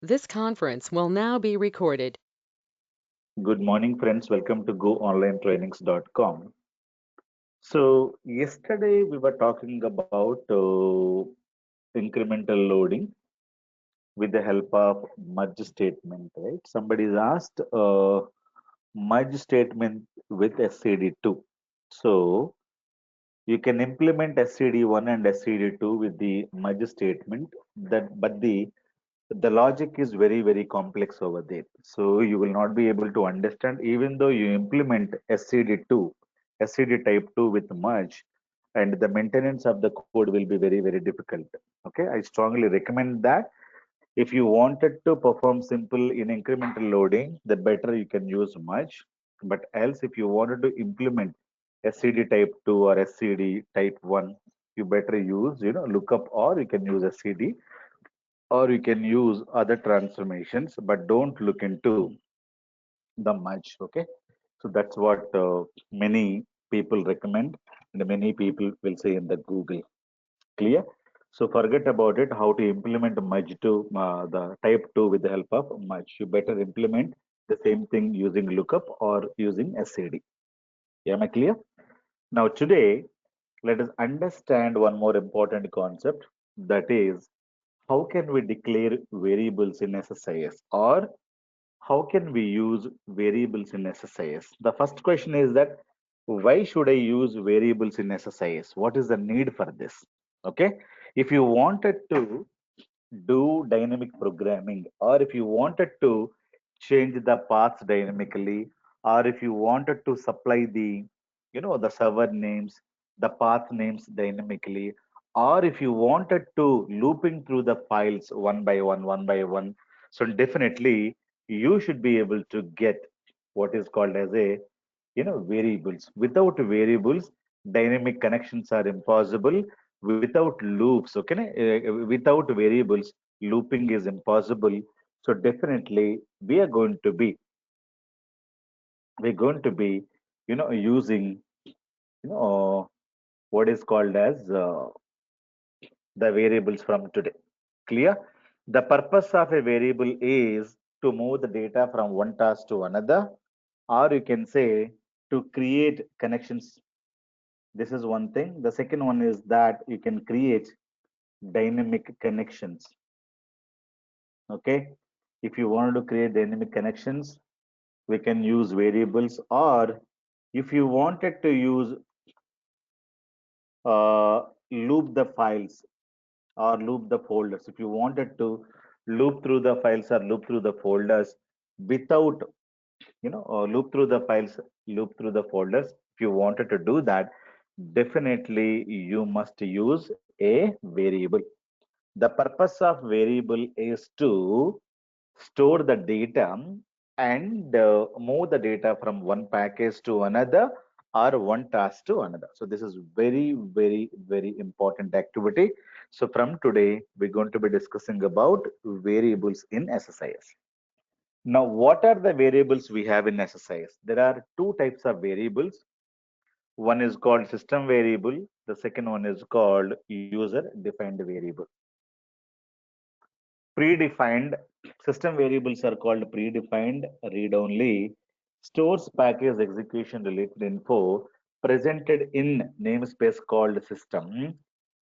This conference will now be recorded. Good morning, friends. Welcome to goonlinetrainings.com. So, yesterday we were talking about incremental loading with the help of merge statement, right? Somebody's asked merge statement with SCD2. So, you can implement SCD1 and SCD2 with the merge statement, but the logic is very complex over there, so you will not be able to understand even though you implement SCD2 SCD type 2 with merge, and the maintenance of the code will be very difficult. Okay, I strongly recommend that if you wanted to perform simple in incremental loading, the better you can use merge. But else, if you wanted to implement SCD type 2 or SCD type 1, you better use lookup, or you can use SCD, or you can use other transformations, but don't look into the merge. Okay, so that's what many people recommend and many people will say in the Google. Clear? So forget about it, how to implement merge to the type 2 with the help of merge. You better implement the same thing using lookup or using SCD. Am I clear? Now today, let us understand one more important concept, that is, how can we declare variables in SSIS, or how can we use variables in SSIS? The first question is that why should I use variables in SSIS? What is the need for this? Okay, if you wanted to do dynamic programming, or if you wanted to change the paths dynamically, or if you wanted to supply the server names, the path names dynamically, or if you wanted to looping through the files one by one, so definitely you should be able to get what is called as a variables. Without variables, dynamic connections are impossible. Without loops, okay, without variables, looping is impossible. So definitely we're going to be using what is called as the variables from today. Clear? The purpose of a variable is to move the data from one task to another, or you can say to create connections. This is one thing. The second one is that you can create dynamic connections. Okay. If you wanted to create dynamic connections, we can use variables, or if you wanted to use loop the files or loop the folders, if you wanted to loop through the files or loop through the folders without loop through the files, loop through the folders, if you wanted to do that, definitely you must use a variable. The purpose of variable is to store the data and move the data from one package to another, or one task to another. So this is very important activity. So from today, we're going to be discussing about variables in SSIS. Now, what are the variables we have in SSIS? There are two types of variables. One is called system variable. The second one is called user defined variable. Predefined system variables are called predefined read only, stores package execution related info presented in namespace called system.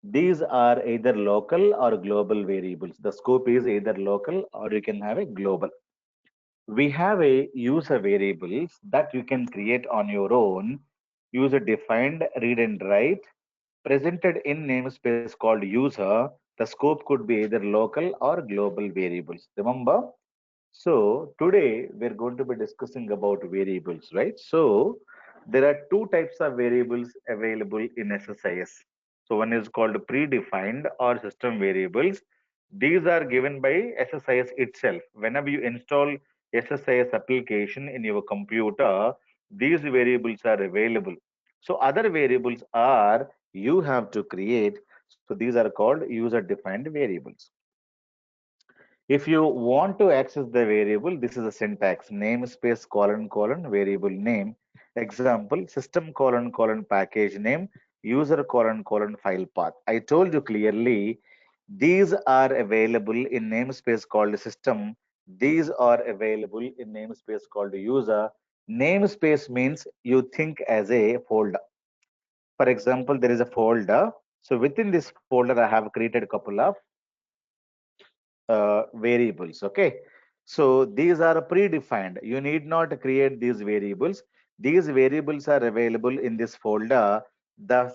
These are either local or global variables. The scope is either local or you can have a global. We have a user variables that you can create on your own. User defined read and write presented in namespace called user. The scope could be either local or global variables. Remember? So today we're going to be discussing about variables, right? So there are two types of variables available in SSIS. So one is called predefined or system variables. These are given by SSIS itself. Whenever you install SSIS application in your computer, these variables are available. So other variables are you have to create. So these are called user defined variables. If you want to access the variable, this is a syntax: namespace colon variable name. Example, system colon package name, user colon file path. I told you clearly, These are available in namespace called system. These are available in namespace called user. Namespace means you think as a folder. For example, there is a folder. So within this folder, I have created a couple of variables. Okay. So these are predefined. You need not create these variables. These variables are available in this folder. The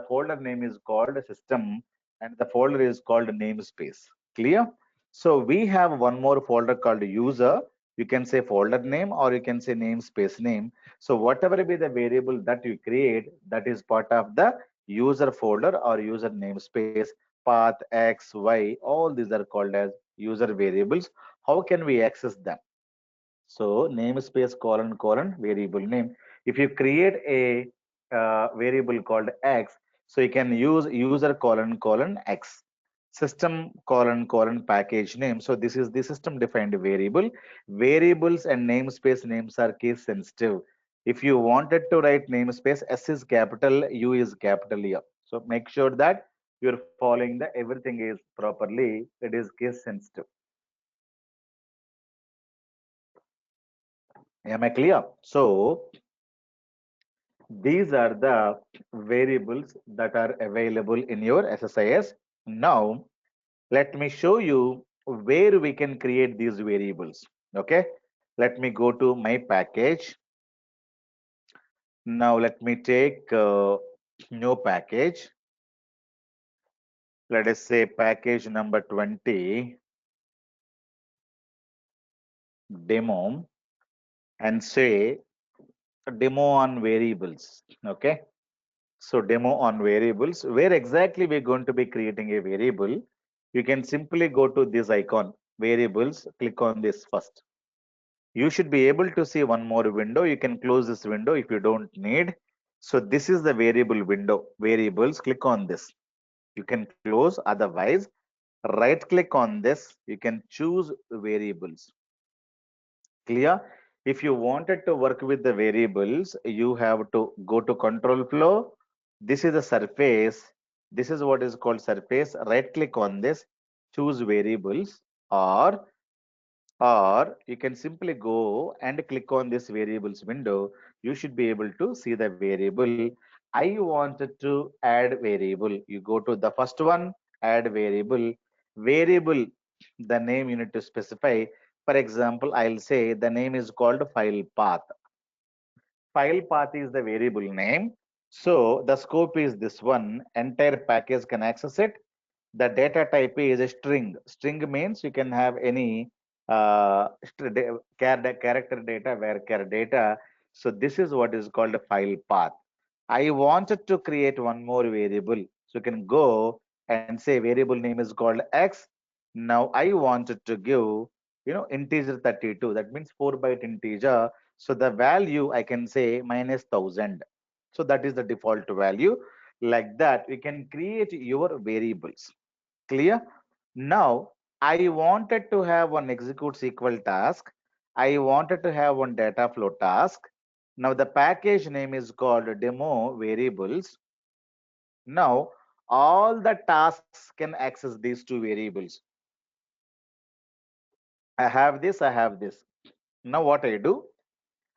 folder name is called system and the folder is called namespace. Clear? So we have one more folder called user. You can say folder name or you can say namespace name. So whatever be the variable that you create, that is part of the user folder or user namespace. Path, X, Y, all these are called as user variables. How can we access them? So namespace colon variable name. If you create a variable called X, so you can use user colon X. System colon package name. So this is the system defined variable. Variables and namespace names are case sensitive. If you wanted to write namespace, S is capital, U is capital E. So make sure that you're following the everything is properly. It is case sensitive. Am I clear? So these are the variables that are available in your SSIS. Now, let me show you where we can create these variables. Okay, let me go to my package. Now, let me take new package. Let us say package number 20, demo, and say demo on variables. Okay, so demo on variables, where exactly we're going to be creating a variable. You can simply go to this icon, variables, click on this first. You should be able to see one more window. You can close this window if you don't need. So this is the variable window, variables, click on this. You can close, otherwise, right click on this. You can choose variables. Clear? If you wanted to work with the variables, you have to go to control flow. This is the surface. This is what is called surface. Right click on this, choose variables, or you can simply go and click on this variables window. You should be able to see the variable. I wanted to add variable. You go to the first one, add variable. Variable, the name you need to specify. For example, I'll say the name is called file path. File path is the variable name. So the scope is this one. Entire package can access it. The data type is a string. String means you can have any character data, where data. So this is what is called a file path. I wanted to create one more variable. So you can go and say variable name is called X. Now I wanted to give, integer 32. That means 4-byte integer. So the value I can say minus 1000. So that is the default value. Like that, we can create your variables. Clear? Now, I wanted to have one execute SQL task. I wanted to have one data flow task. Now, the package name is called demo variables. Now, all the tasks can access these two variables. I have this, I have this. Now, what I do?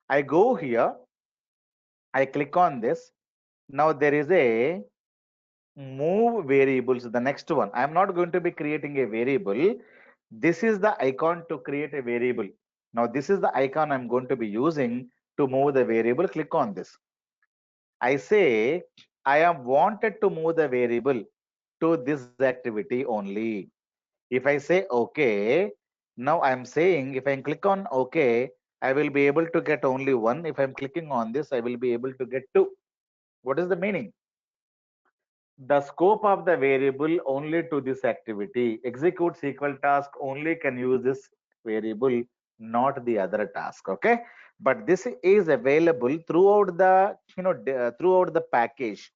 I go here, I click on this. Now, there is a move variables, the next one. I'm not going to be creating a variable. This is the icon to create a variable. Now this is the icon I'm going to be using to move the variable. Click on this. I say I am wanted to move the variable to this activity only. If I say okay, now I'm saying if I click on okay, I will be able to get only one. If I'm clicking on this, I will be able to get two. What is the meaning? The scope of the variable only to this activity. Execute SQL task only can use this variable, not the other task. Okay, but this is available throughout the throughout the package.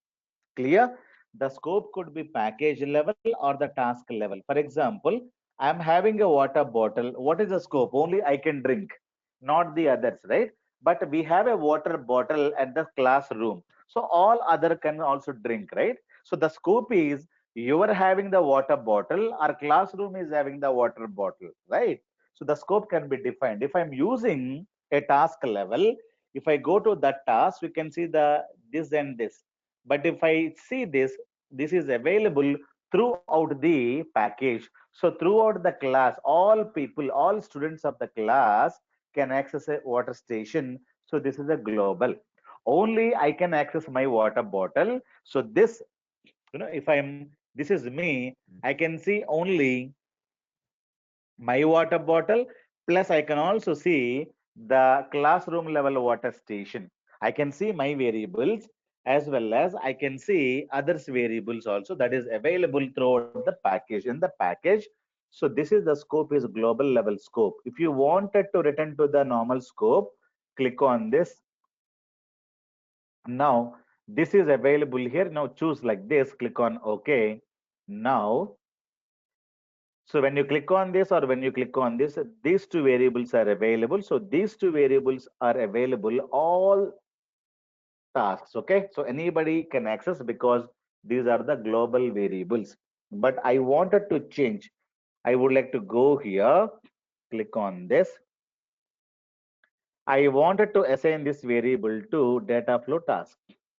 Clear? The scope could be package level or the task level. For example, I'm having a water bottle. What is the scope? Only I can drink, not the others, right? But we have a water bottle at the classroom. So all other can also drink, right? So the scope is You are having the water bottle, our classroom is having the water bottle, right? So the scope can be defined. If I'm using a task level, if I go to that task, we can see the this and this. But if I see this, this is available throughout the package. So throughout the class, all people, all students of the class can access a water station. So this is a global. Only I can access my water bottle. So this, if I'm, this is me, I can see only my water bottle, plus I can also see the classroom level water station. I can see my variables as well as I can see others variables also that is available throughout the package. In the package, so this is the scope is global level scope. If you wanted to return to the normal scope, click on this. Now this is available here. Now choose like this, click on OK. Now, so when you click on this or when you click on this, these two variables are available. So these two variables are available all tasks. Okay. So anybody can access because these are the global variables. But I wanted to change. I would like to go here, click on this. I wanted to assign this variable to data flow task.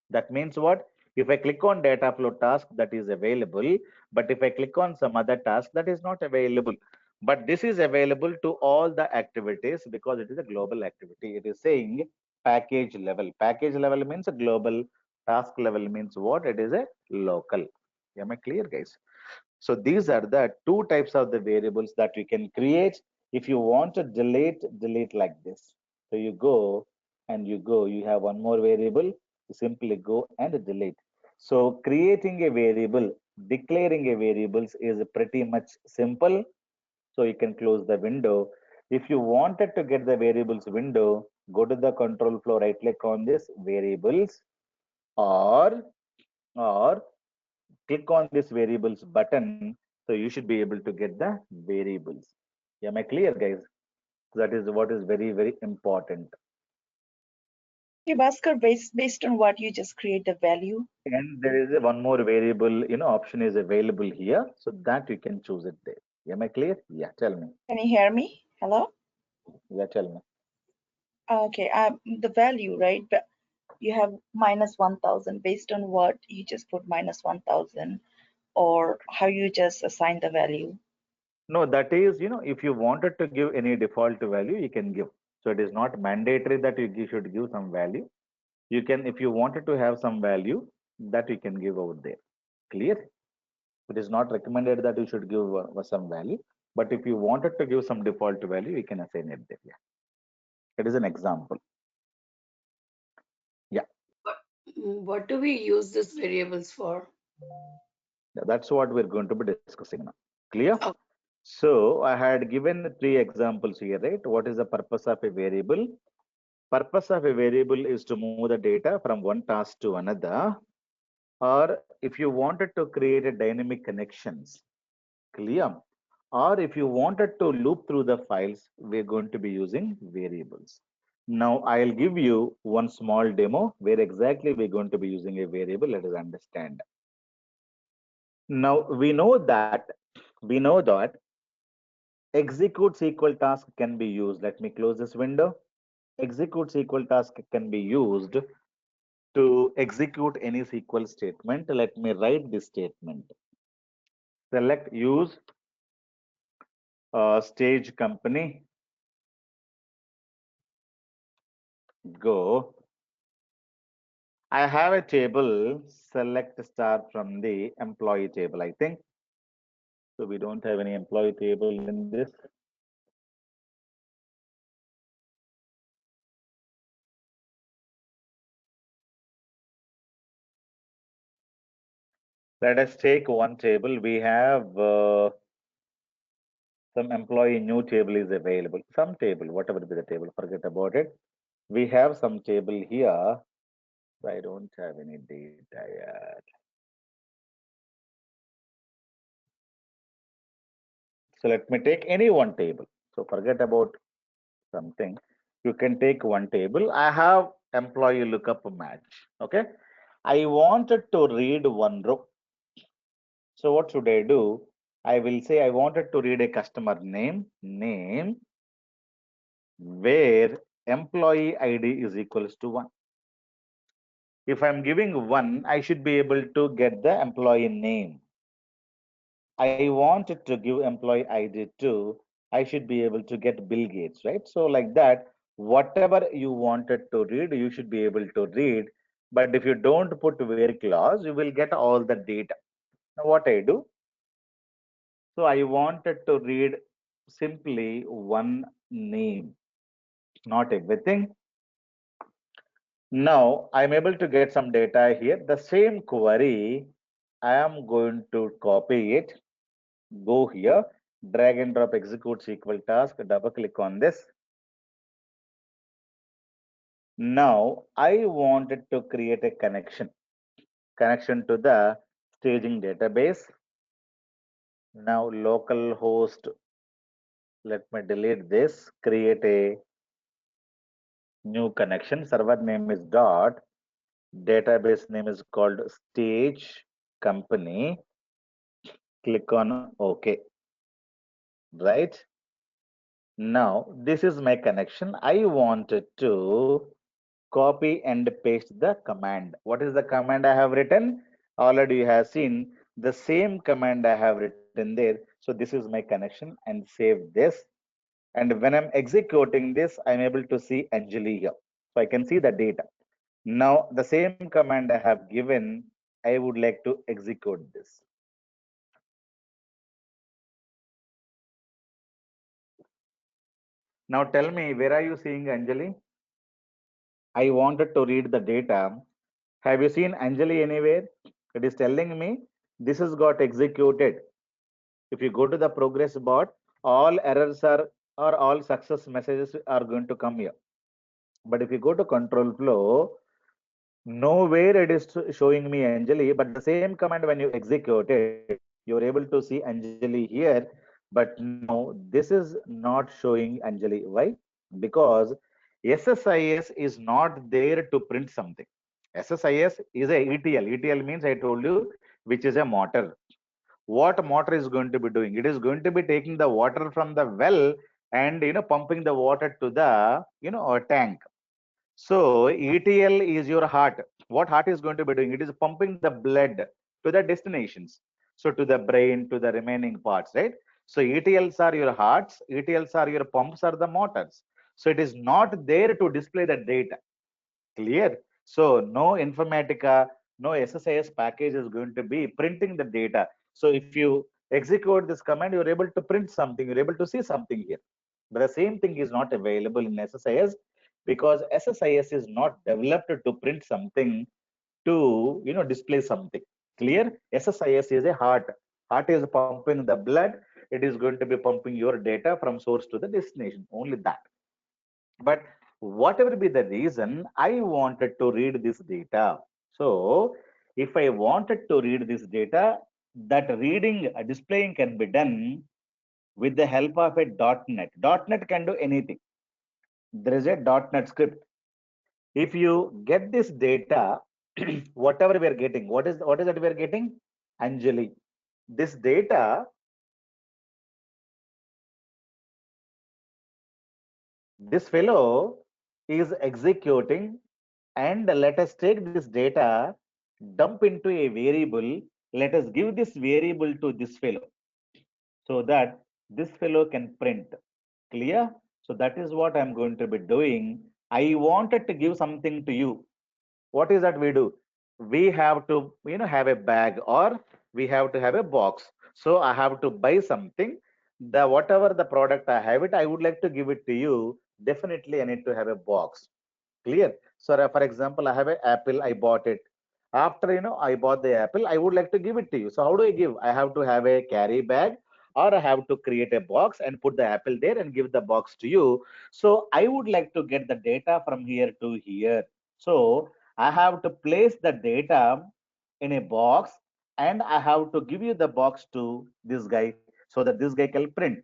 That means what? If I click on data flow task, that is available. But if I click on some other task, that is not available. But this is available to all the activities because it is a global activity. It is saying package level. Package level means a global. Task level means what? It is a local. Am I clear, guys? So these are the two types of the variables that we can create. If you want to delete like this. So you go and you have one more variable, you simply go and delete. So creating a variable, declaring a variables is pretty much simple. So you can close the window. If you wanted to get the variables window, go to the control flow, right click on this variables or click on this variables button. So you should be able to get the variables. Am I clear, guys? That is what is very, very important. Okay, Bhaskar, based on what you just create the value. And there is one more variable, option is available here. So that you can choose it there. Am I clear? Yeah, tell me. Can you hear me? Hello? Yeah, tell me. Okay, the value, right? But you have minus 1000 based on what you just put minus 1000 or how you just assign the value. No, that is, if you wanted to give any default value, you can give. So it is not mandatory that should give some value. You can, if you wanted to have some value, that you can give over there. Clear? It is not recommended that you should give some value, but if you wanted to give some default value, you can assign it there. Yeah, it is an example. Yeah, What do we use these variables for? that's what we're going to be discussing now. Clear? Oh, So I had given three examples here, right? What is the purpose of a variable? Purpose of a variable is to move the data from one task to another, or if you wanted to create a dynamic connections. Clear? Or if you wanted to loop through the files, we're going to be using variables. Now I'll give you one small demo where exactly we're going to be using a variable. Let us understand. Now we know that execute SQL task can be used. Let me close this window. Execute SQL task can be used to execute any SQL statement. Let me write this statement. Select use stage company. Go. I have a table, select star from the employee table, I think. So we don't have any employee table in this. Let us take one table. We have some employee new table is available. Some table, whatever be the table, forget about it. We have some table here. I don't have any data yet. So let me take any one table. So forget about something. You can take one table. I have employee lookup match. Okay. I wanted to read one row. So what should I do? I will say I wanted to read a customer name, where employee ID is equals to 1. If I'm giving 1, I should be able to get the employee name. I wanted to give employee ID 2, I should be able to get Bill Gates, right? So like that, whatever you wanted to read, you should be able to read. But if you don't put where clause, you will get all the data. Now what I do? So I wanted to read simply one name, not everything. Now I'm able to get some data here. The same query, I am going to copy it, go here, drag and drop execute SQL task, double click on this. Now I wanted to create a connection to the staging database. Now local host, let me delete this, create a new connection. Server name is dot, database name is called stage company. Click on OK. Right now, this is my connection. I wanted to copy and paste the command. What is the command I have written? Already you have seen the same command I have written there. So this is my connection and save this. And when I'm executing this, I'm able to see Anjali here. So I can see the data. Now the same command I have given, I would like to execute this. Now tell me, where are you seeing Anjali? I wanted to read the data. Have you seen Anjali anywhere? It is telling me this has got executed. If you go to the progress bar, all errors are or all success messages are going to come here. But if you go to control flow, nowhere it is showing me Anjali, but the same command when you execute it, you're able to see Anjali here. But now this is not showing Anjali. Why? Because SSIS is not there to print something. SSIS is a ETL. ETL means I told you, which is a motor. What motor is going to be doing? It is going to be taking the water from the well and pumping the water to the a tank. So ETL is your heart. What heart is going to be doing? It is pumping the blood to the destinations. So to the brain, to the remaining parts, right? So ETLs are your hearts, ETLs are your pumps are the motors. So it is not there to display the data. Clear? So no Informatica, no SSIS package is going to be printing the data. So if you execute this command, you're able to print something, you're able to see something here. But the same thing is not available in SSIS because SSIS is not developed to print something to display something. Clear? SSIS is a heart. Heart is pumping the blood. It is going to be pumping your data from source to the destination. Only that. But whatever be the reason, I wanted to read this data. So if I wanted to read this data, that reading, displaying can be done with the help of a .NET. .NET can do anything. There is a .NET script. If you get this data, whatever we are getting, what is that we are getting? Anjali. This data, this fellow is executing, and let us take this data, dump into a variable. Let us give this variable to this fellow so that this fellow can print. Clear? So that is what I'm going to be doing. I wanted to give something to you. What is that we do? We have to have a bag or we have to have a box. So I have to buy something. The whatever the product I have it, I would like to give it to you. Definitely I need to have a box. Clear? So for example, I have an apple, I bought it. After I bought the apple, I would like to give it to you. So how do I give? I have to have a carry bag or I have to create a box and put the apple there and give the box to you. So I would like to get the data from here to here. So I have to place the data in a box and I have to give you the box to this guy so that this guy can print.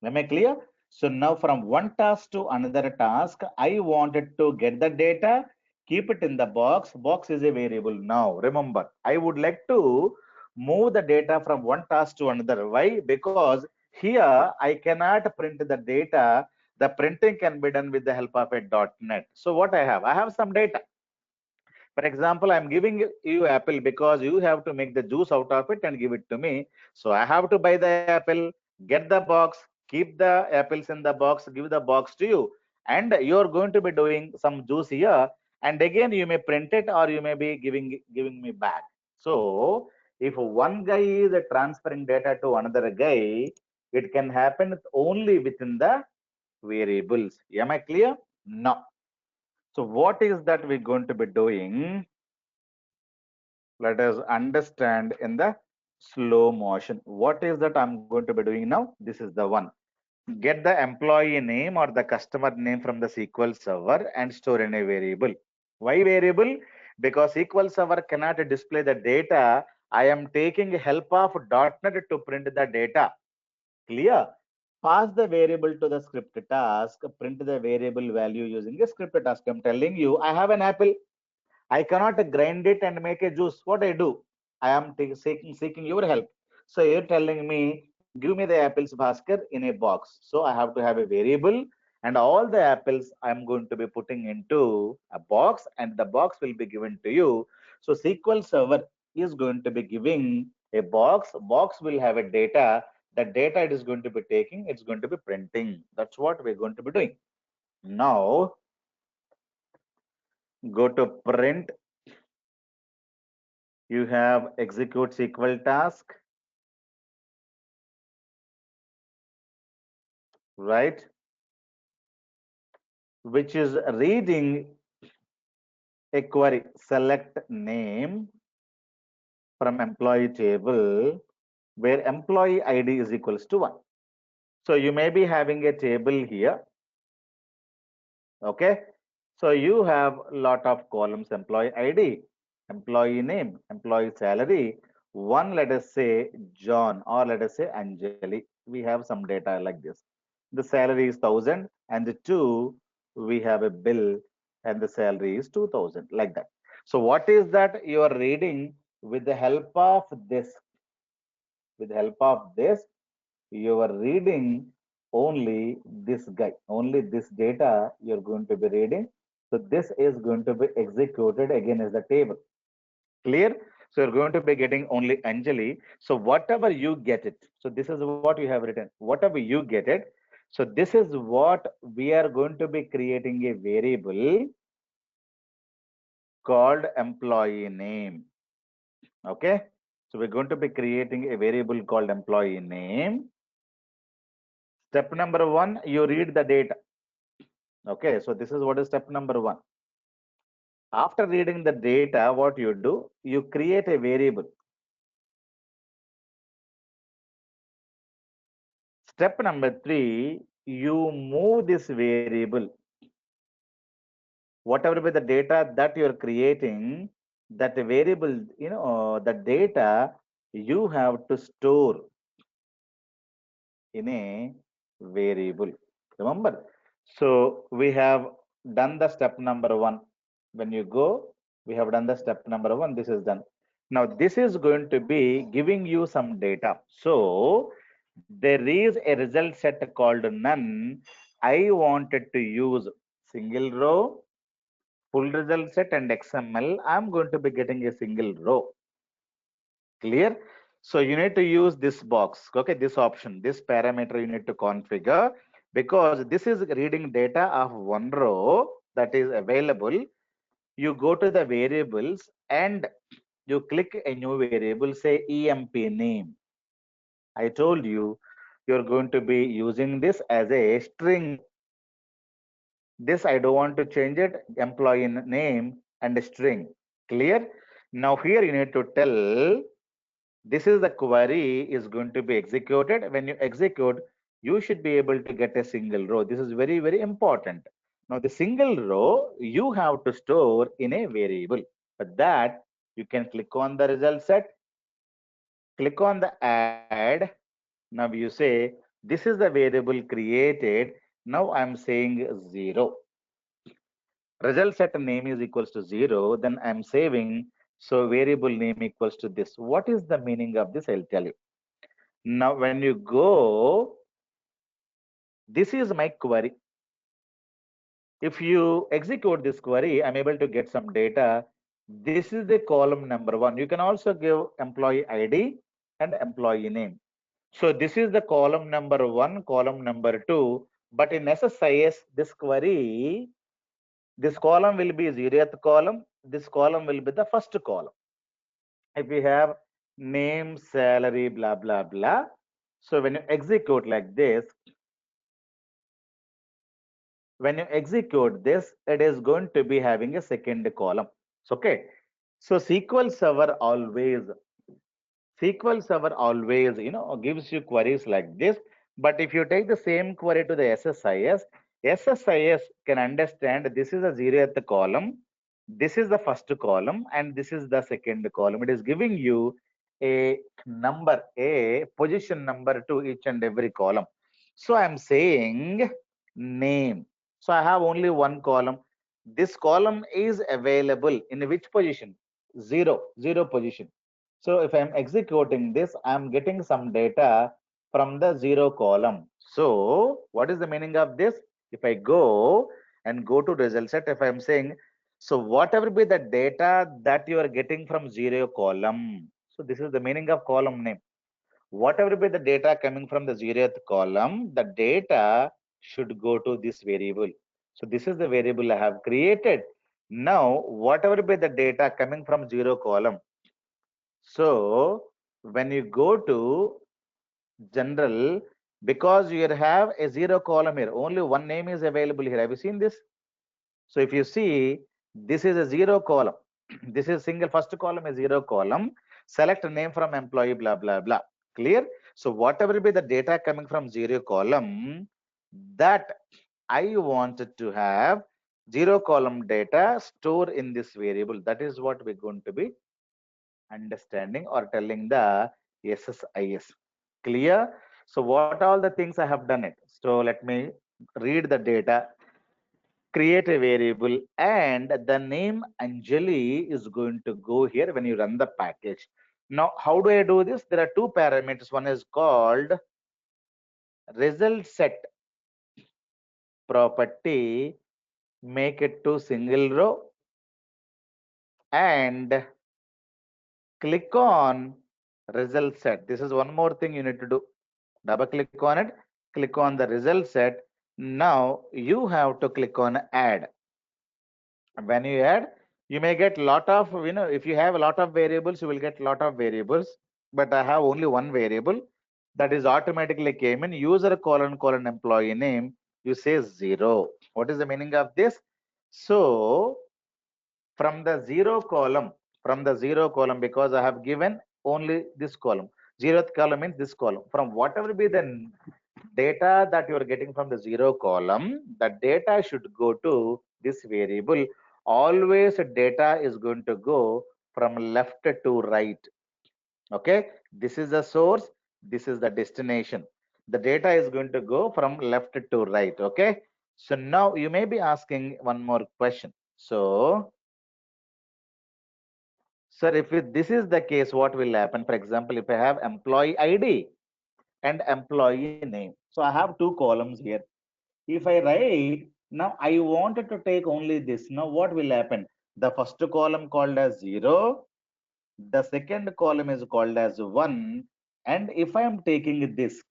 Am I clear? So now from one task to another task, I wanted to get the data, keep it in the box. Box is a variable. Now remember, I would like to move the data from one task to another. Why? Because here I cannot print the data. The printing can be done with the help of a .NET. So what I have? I have some data. For example, I'm giving you apple because you have to make the juice out of it and give it to me. So I have to buy the apple, get the box, keep the apples in the box, give the box to you. And you're going to be doing some juice here. And again, you may print it or you may be giving me back. So if one guy is transferring data to another guy, it can happen only within the variables. Am I clear? No. So what is that we're going to be doing? Let us understand in the slow motion. What is that I'm going to be doing now? This is the one. Get the employee name or the customer name from the SQL Server and store in a variable. Why variable? Because SQL Server cannot display the data. I am taking help of .NET to print the data. Clear? Pass the variable to the script task, print the variable value using a script task. I'm telling you, I have an apple. I cannot grind it and make a juice. What I do? I am seeking your help. So you're telling me, give me the apples, Bhaskar, in a box. So I have to have a variable, and all the apples I'm going to be putting into a box, and the box will be given to you. So SQL Server is going to be giving a box. Box will have a data. The data it is going to be taking, it's going to be printing. That's what we're going to be doing. Now go to print. You have execute SQL task, right? Which is reading a query. Select name from employee table where employee ID is equals to 1. So you may be having a table here. Okay. So you have a lot of columns: employee ID, employee name, employee salary. One, let us say John, or let us say Anjali. We have some data like this. The salary is 1,000, and the two, we have a bill and the salary is 2,000, like that. So what is that you are reading? With the help of this, with the help of this, you are reading only this guy, only this data you're going to be reading. So this is going to be executed again as the table. Clear? So you're going to be getting only Anjali. So whatever you get it. So this is what you have written. Whatever you get it. So this is what we are going to be creating a variable called employee name. Okay. So we're going to be creating a variable called employee name. Step number 1, you read the data. Okay. So this is what is step number 1. After reading the data, what you do, you create a variable. Step number 3, you move this variable. Whatever be the data that you're creating, that variable, the data you have to store in a variable. Remember? So we have done the step number 1. When you go, we have done the step number 1. This is done. Now this is going to be giving you some data. So there is a result set called none. I wanted to use single row, full result set, and XML. I'm going to be getting a single row. Clear? So you need to use this box, okay, this option, this parameter you need to configure, because this is reading data of one row that is available. You go to the variables and you click a new variable, say EMP name. I told you, you're going to be using this as a string. This I don't want to change it, employee name and string. Clear? Now here you need to tell, this is the query is going to be executed. When you execute, you should be able to get a single row. This is very, very important. Now the single row you have to store in a variable. For that, you can click on the result set, click on the add. Now you say, this is the variable created. Now I'm saying 0. Result set name is equals to 0. Then I'm saving So variable name equals to this. What is the meaning of this? I'll tell you. Now, when you go, this is my query. If you execute this query, I'm able to get some data. This is the column number one. You can also give employee ID and employee name. So this is the column number one, column number two. But in SSIS, this query, this column will be 0th column. This column will be the first column. If we have name, salary, blah, blah, blah. So when you execute like this, when you execute this, it is going to be having a second column. Okay. So SQL Server always, gives you queries like this. But if you take the same query to the SSIS, SSIS can understand this is a 0th column, this is the first column, and this is the second column. It is giving you a number, a position number to each and every column. So I'm saying name. So I have only one column. This column is available in which position? Zero position. So if I'm executing this, I'm getting some data from the zero column. So what is the meaning of this? If I go and go to result set, if I'm saying, so whatever be the data that you are getting from zero column. So this is the meaning of column name. Whatever be the data coming from the 0th column, the data should go to this variable. So this is the variable I have created. Now, whatever be the data coming from zero column, so when you go to general, because you have a zero column here, only one name is available here. Have you seen this? So if you see, this is a zero column. This is single first column is zero column. Select a name from employee, blah, blah, blah. Clear? So whatever be the data coming from zero column, that I wanted to have zero column data stored in this variable. That is what we're going to be understanding or telling the SSIS. Clear? So what all the things I have done it. So let me read the data, create a variable, and the name Anjali is going to go here when you run the package. Now, how do I do this? There are two parameters. One is called result set property, make it to single row, and click on result set. This is one more thing you need to do. Double click on it, click on the result set. Now you have to click on add. When you add, you may get lot of, if you have a lot of variables, you will get lot of variables. But I have only one variable that is automatically came in user colon employee name. You say 0. What is the meaning of this? So from the zero column, because I have given only this column. 0th column means this column. From whatever be the data that you are getting from the zero column, the data should go to this variable. Always data is going to go from left to right. Okay, this is the source, this is the destination. The data is going to go from left to right. Okay, so now you may be asking one more question. So sir, if this is the case, what will happen? For example, if I have employee ID and employee name. So I have two columns here. If I write, now I wanted to take only this. Now what will happen? The first column called as 0. The second column is called as 1. And if I am taking this,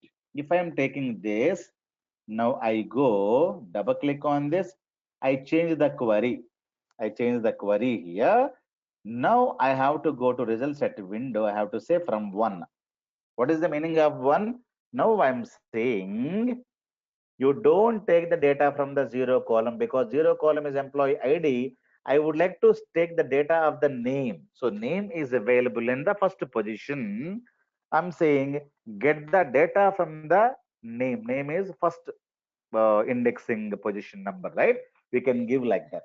now I go double click on this. I change the query. Here. Now I have to go to result set window. I have to say from 1. What is the meaning of 1? Now I'm saying you don't take the data from the zero column, because zero column is employee ID. I would like to take the data of the name. So name is available in the first position. I'm saying get the data from the name. Name is first indexing position number, right? We can give like that.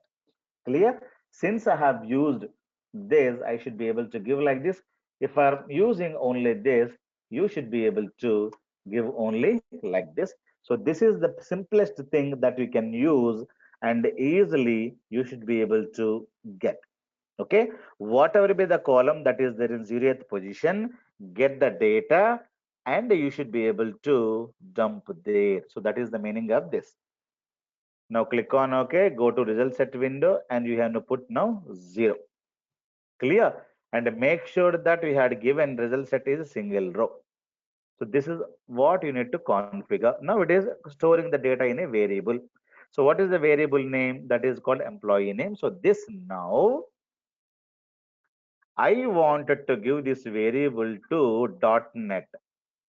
Clear? Since I have used this, I should be able to give like this. If I'm using only this, you should be able to give only like this. So this is the simplest thing that you can use, and easily you should be able to get. Okay, whatever be the column that is there in 0th position, get the data and you should be able to dump there. So that is the meaning of this. Now click on OK, go to result set window and you have to put now 0. Clear? And make sure that we had given result set is a single row. So this is what you need to configure. Now it is storing the data in a variable. So what is the variable name? That is called employee name. So this now I wanted to give this variable to .NET.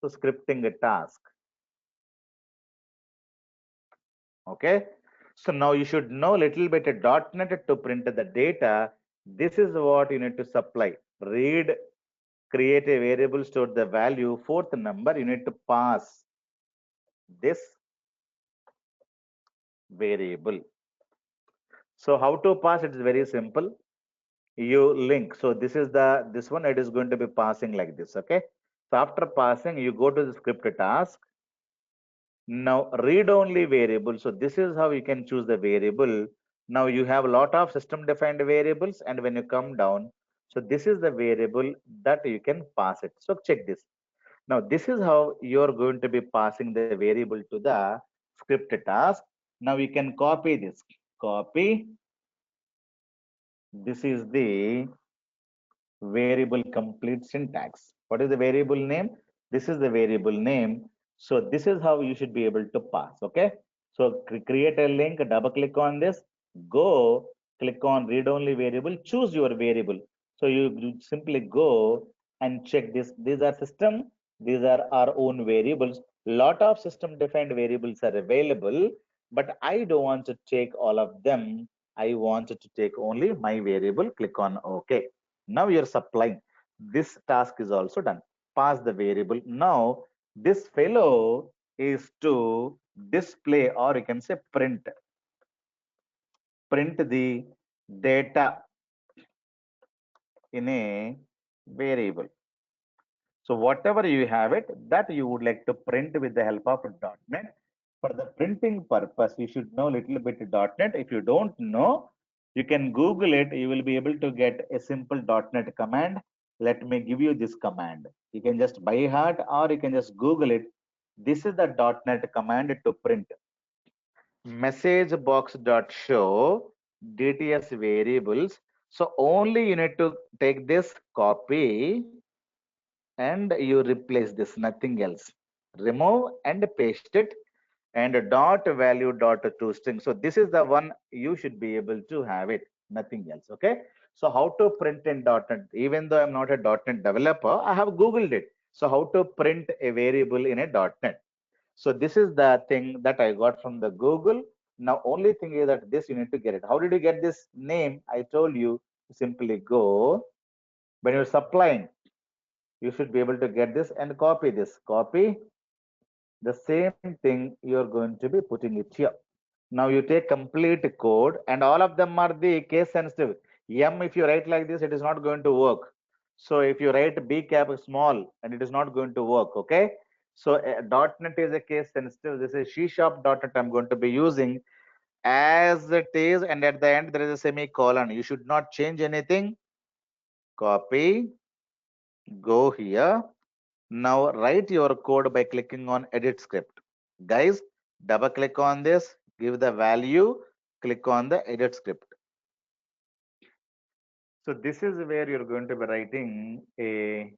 So scripting a task. Okay. So now you should know little bit .NET to print the data. This is what you need to supply. Read, create a variable, store the value. Fourth number, you need to pass this variable. So how to pass? It is very simple. You link. So this one, it is going to be passing like this. Okay. So after passing, you go to the script task. Now read only variable. So this is how you can choose the variable. Now you have a lot of system defined variables, and when you come down, so this is the variable that you can pass it. So check this. Now this is how you're going to be passing the variable to the script task. Now you can copy this. Copy. This is the variable complete syntax. What is the variable name? This is the variable name. So this is how you should be able to pass. Okay. So create a link, double click on this, go click on read only variable, choose your variable. So you simply go and check this. These are system, these are our own variables. Lot of system defined variables are available, but I don't want to take all of them. I wanted to take only my variable. Click on OK. Now you're supplying. This task is also done. Pass the variable. Now this fellow is to display, or you can say print the data in a variable. So whatever you have it, that you would like to print with the help of .NET. For the printing purpose, you should know little bit .NET. If you don't know, you can Google it. You will be able to get a simple .NET command. Let me give you this command. You can just by heart or you can just Google it. This is the .NET command to print. Message box dot show DTS variables. So only you need to take this, copy, and you replace this, nothing else. Remove and paste it, and dot value dot toString. So this is the one you should be able to have it, nothing else. Okay. So how to print in .NET? Even though I'm not a .NET developer, I have Googled it. So how to print a variable in a .NET? So this is the thing that I got from the Google. Now only thing is that this you need to get it. How did you get this name? I told you, simply go when you're supplying. You should be able to get this and copy this. Copy the same thing you're going to be putting it here. Now you take complete code and all of them are the case sensitive. M, if you write like this, it is not going to work. So if you write B cap small and it is not going to work. Okay. So .NET is a case sensitive. This is C# .NET I'm going to be using as it is, and at the end there is a semicolon. You should not change anything. Copy, go here. Now write your code by clicking on edit script. Guys, double click on this, give the value, click on the edit script. So this is where you're going to be writing a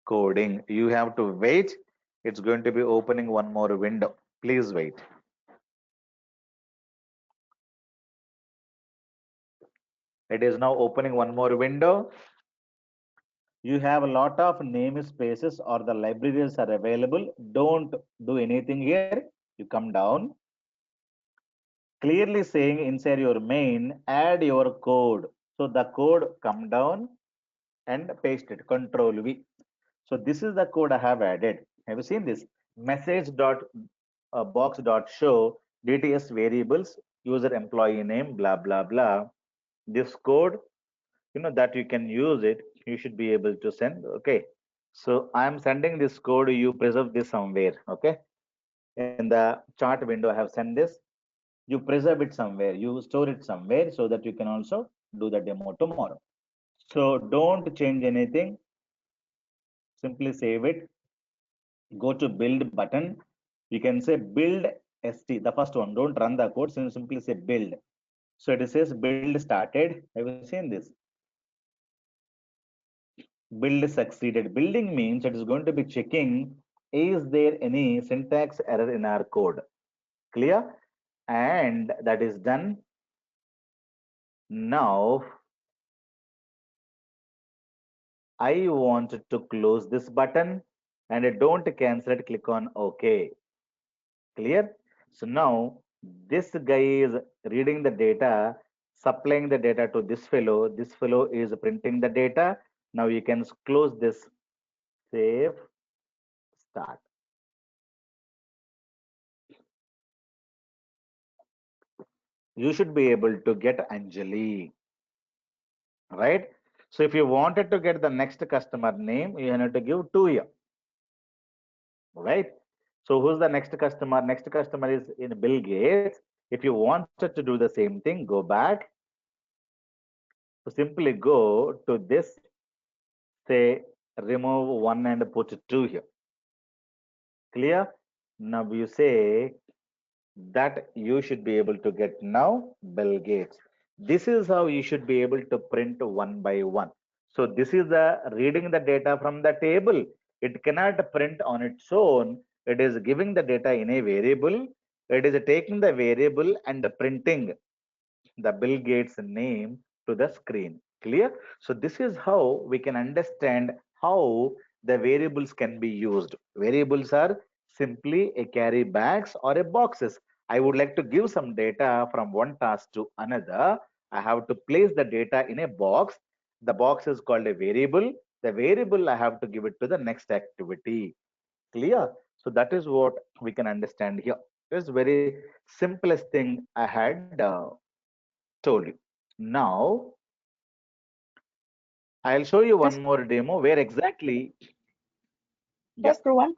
coding. You have to wait. It's going to be opening one more window. Please wait. It is now opening one more window. You have a lot of namespaces or the libraries are available. Don't do anything here. You come down. Clearly saying inside your main, add your code. So the code come down and paste it, Control V. So this is the code I have added. Have you seen this? Message dot box dot show DTS variables, user employee name, blah, blah, blah. This code, that you can use it, you should be able to send. Okay. So I'm sending this code, you preserve this somewhere. Okay. In the chart window, I have sent this. You preserve it somewhere, you store it somewhere so that you can also do the demo tomorrow. So don't change anything. Simply save it. Go to build button. You can say build st, the first one. Don't run the code. So simply say build. So it says build started. Have you seen this? Build succeeded. Building means it is going to be checking, is there any syntax error in our code? Clear? And that is done. Now I want to close this button and don't cancel it. Click on OK. Clear? So now this guy is reading the data, supplying the data to this fellow. This fellow is printing the data. Now you can close this, save, start. You should be able to get Anjali, right? So if you wanted to get the next customer name, you have to give 2 here, right? So who's the next customer? Next customer is in Bill Gates. If you wanted to do the same thing, go back. So simply go to this, say remove 1 and put 2 here. Clear? Now you say that you should be able to get now Bill Gates. This is how you should be able to print one by one. So this is the reading the data from the table. It cannot print on its own. It is giving the data in a variable. It is taking the variable and printing the Bill Gates name to the screen. Clear? So this is how we can understand how the variables can be used. Variables are simply a carry bags or a boxes. I would like to give some data from one task to another. I have to place the data in a box. The box is called a variable. The variable I have to give it to the next activity. Clear? So that is what we can understand here. It's very simplest thing I had told you. Now, I'll show you one Just more demo where exactly, yeah. for one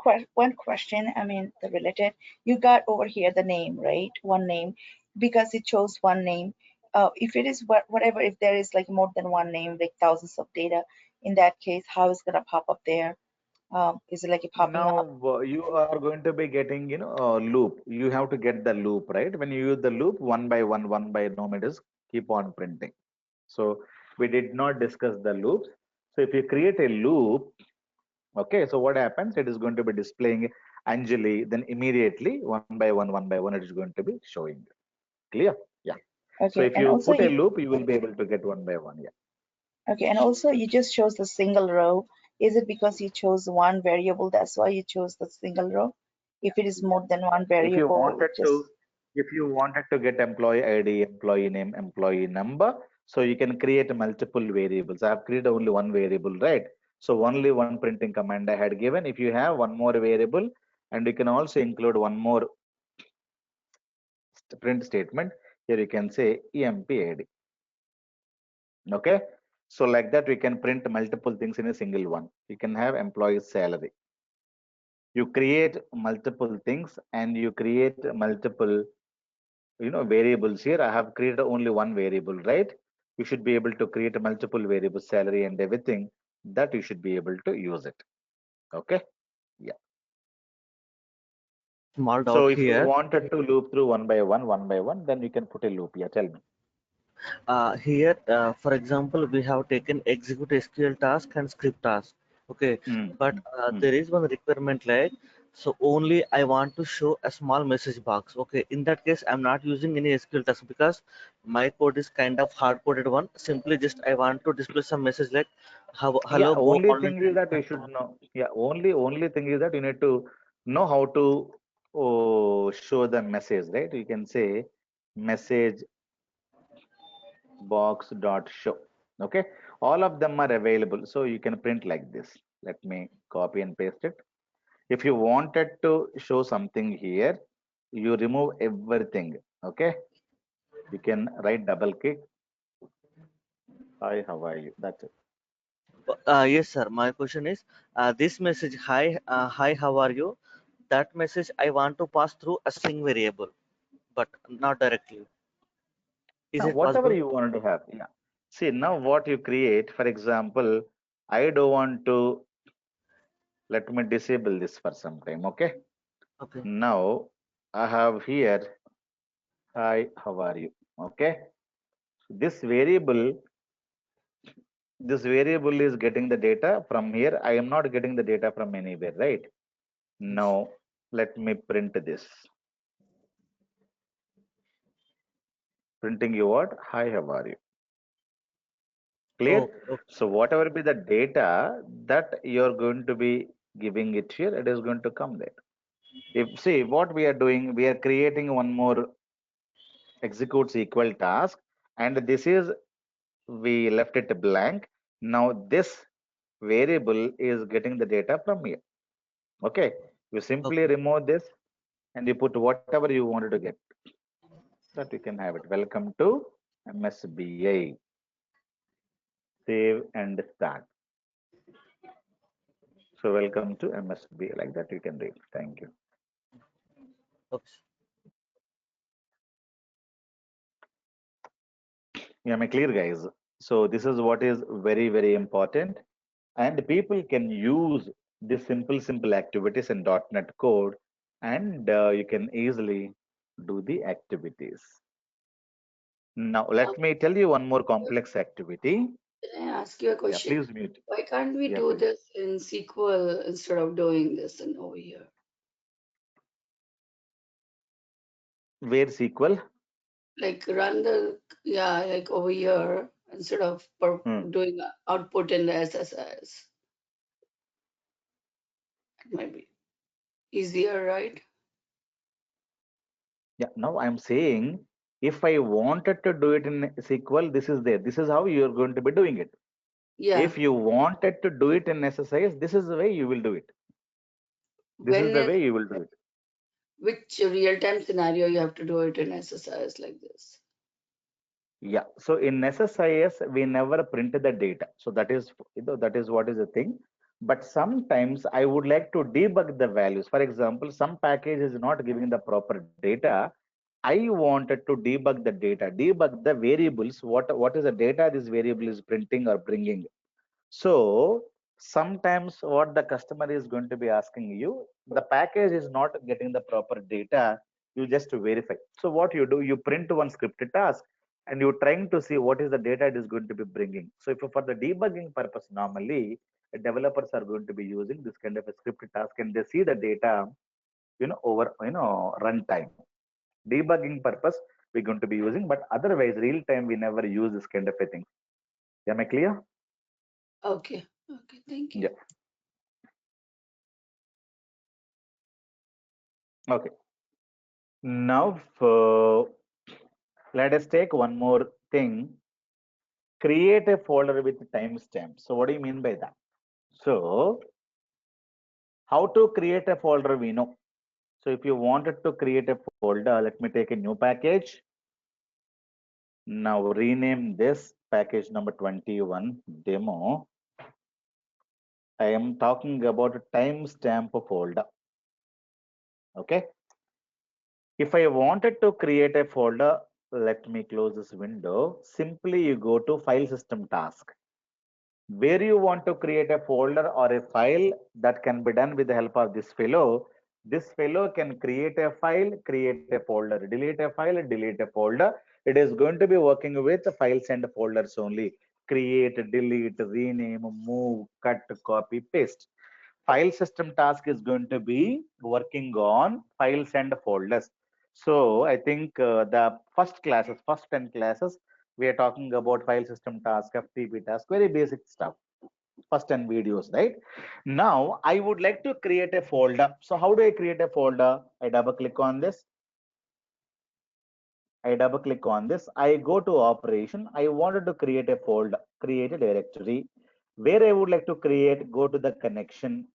question, I mean, the related, you got over here the name, right? One name, because it chose one name. If it is whatever, if there is like more than one name, like thousands of data, in that case, how is it gonna pop up there? Is it like it popping up? Now you are going to be getting, a loop. You have to get the loop, right? When you use the loop, one by norm, it is keep on printing. So we did not discuss the loops. So if you create a loop, okay, so what happens? It is going to be displaying Anjali, then immediately one by one, it is going to be showing. Clear? Yeah. So Okay, if and you also put a you loop, you will be able to get one by one. Yeah. okay, and also you just chose the single row. Is it because you chose one variable, that's why you chose the single row? If it is more than one If you variable, wanted just to, if you wanted to get employee ID, employee name, employee number, so you can create multiple variables. I have created only one variable, right? So only one printing command I had given. If you have one more variable, and you can also include one more print statement, here you can say EMPID. Okay. So like that, we can print multiple things in a single one. You can have employee salary. You create multiple things and you create multiple variables. Here I have created only one variable, right? You should be able to create multiple variables, salary and everything, that you should be able to use it. Okay. Yeah. Small So doubt if you here. wanted to loop through one by one, then you can put a loop. Yeah, tell me. Here, for example, we have taken execute SQL task and script task. Okay, Mm, but mm, mm. there is one requirement like, so only I want to show a small message box. Okay, in that case, I'm not using any SQL task because my code is kind of hard coded one. Simply just I want to display some message like, Yeah, hello, go only online. thing is that you should know. Yeah, only thing is that you need to know how to show the message, right? You can say message box dot show. Okay, all of them are available, so you can print like this. Let me copy and paste it. If you wanted to show something here, you remove everything. Okay, you can write double click. Hi, how are you? That's it. Yes, sir. My question is, this message, hi, how are you? That message I want to pass through a string variable, but not directly. Is Now, it whatever possible? you wanted to have. Yeah. See, now what you create, for example, I don't want to, let me disable this for some time, okay? Okay. Now I have here, hi, how are you? Okay. This variable, this variable is getting the data from here. I am not getting the data from anywhere, right? Yes. Now let me print this. Printing you what? Hi, how are you? Clear? Oh, okay. So whatever be the data that you're going to be giving it here, it is going to come there. If see what we are doing, we are creating one more executes equal task, and this is we left it blank. Now this variable is getting the data from here. Okay, you simply Okay. remove this and you put whatever you wanted to get. That you can have it. Welcome to MSBI. Save and start. So welcome to MSBI. Like that you can read. Thank you. Okay. Yeah, am I clear, guys? So this is what is very, very important. And people can use this simple activities in .NET code, and you can easily do the activities. Now, let me tell you one more complex activity. Can I ask you a Yeah, question? please mute. Why can't we Yeah, do please. this in SQL instead of doing this in over here? Where SQL? Like run the, yeah, like over here instead of Hmm. doing output in the SSIS. It might be easier, right? Yeah, now I'm saying if I wanted to do it in SQL, this is there. This is how you're going to be doing it. Yeah. If you wanted to do it in SSIS, this is the way you will do it. This is When the is way you will do it. which real-time scenario you have to do it in SSIS like this? Yeah. So in SSIS, we never print the data. So that is, that is what is the thing. But sometimes I would like to debug the values. For example, some package is not giving the proper data. I wanted to debug the data, debug the variables. What is the data this variable is printing or bringing? So sometimes what the customer is going to be asking you, the package is not getting the proper data. You just verify. So what you do, you print one scripted task and you're trying to see what is the data it is going to be bringing. So if for the debugging purpose, normally developers are going to be using this kind of a scripted task and they see the data, over runtime. Debugging purpose we're going to be using, but otherwise real time we never use this kind of a thing. Am I clear? Okay. Okay. Thank you. Yeah. Okay. Now, let us take one more thing. Create a folder with timestamp. So, what do you mean by that? So, how to create a folder? We know. So, if you wanted to create a folder, let me take a new package. Now, rename this package number 21 demo. I am talking about a timestamp folder. Okay. If I wanted to create a folder, let me close this window. Simply, you go to File System Task. Where you want to create a folder or a file, that can be done with the help of this fellow. This fellow can create a file, create a folder, delete a file, delete a folder. It is going to be working with files and folders only. Create, delete, rename, move, cut, copy, paste. File system task is going to be working on files and folders. So I think the first 10 classes, we are talking about file system task, FTP task, very basic stuff. First 10 videos, right? Now I would like to create a folder. So how do I create a folder? I double click on this. I go to operation. I wanted to create a folder, create a directory. Where I would like to create, go to the connection,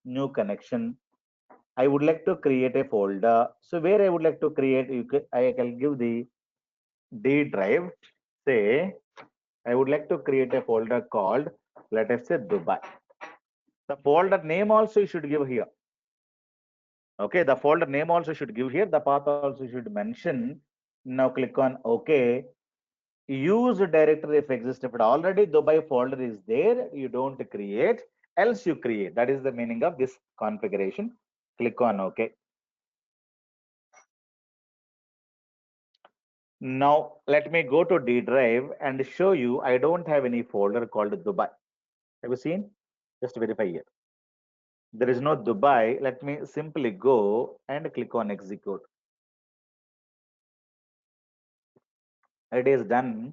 new connection. I would like to create a folder. So where I would like to create, I can give the D drive. Say I would like to create a folder called, let us say, Dubai. The folder name also you should give here. Okay, the folder name also should give here. The path also should mention. Now click on OK. use directory if exists. If it already Dubai folder is there, you don't create, else you create. That is the meaning of this configuration. Click on OK. Now let me go to D drive and show you I don't have any folder called Dubai. Have you seen? Just verify here. There is no Dubai. Let me simply go and click on execute. It is done.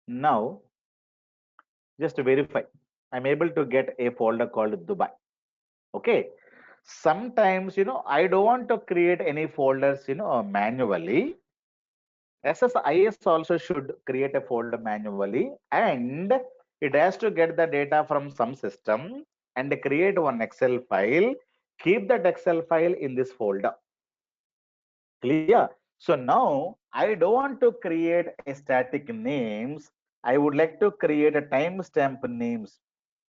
Now just verify. I'm able to get a folder called Dubai. Okay. Sometimes, I don't want to create any folders, manually. SSIS also should create a folder manually, and it has to get the data from some system and create one Excel file, keep that Excel file in this folder. Clear? So now I don't want to create a static names. I would like to create a timestamp names.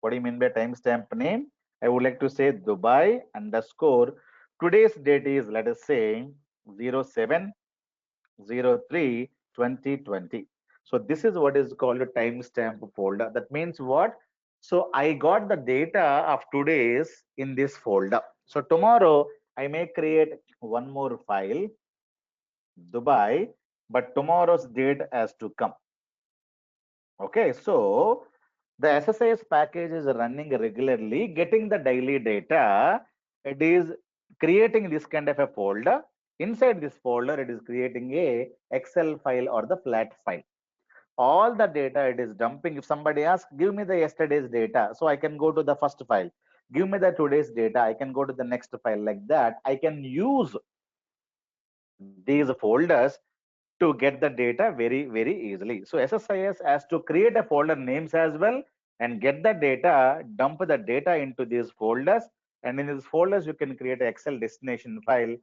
What do you mean by timestamp name? I would like to say Dubai underscore. Today's date is, let us say, 07/03/2020. So this is what is called a timestamp folder. That means what? So I got the data of today's in this folder. So tomorrow I may create one more file, Dubai, but tomorrow's date has to come. Okay, so the SSIS package is running regularly, getting the daily data. It is creating this kind of a folder. Inside this folder, it is creating a Excel file or the flat file. All the data it is dumping. If somebody asks, give me the yesterday's data, so I can go to the first file. Give me the today's data, I can go to the next file. Like that, I can use these folders to get the data very easily. So SSIS has to create a folder names as well and get the data, dump the data into these folders, and in these folders you can create an Excel destination file,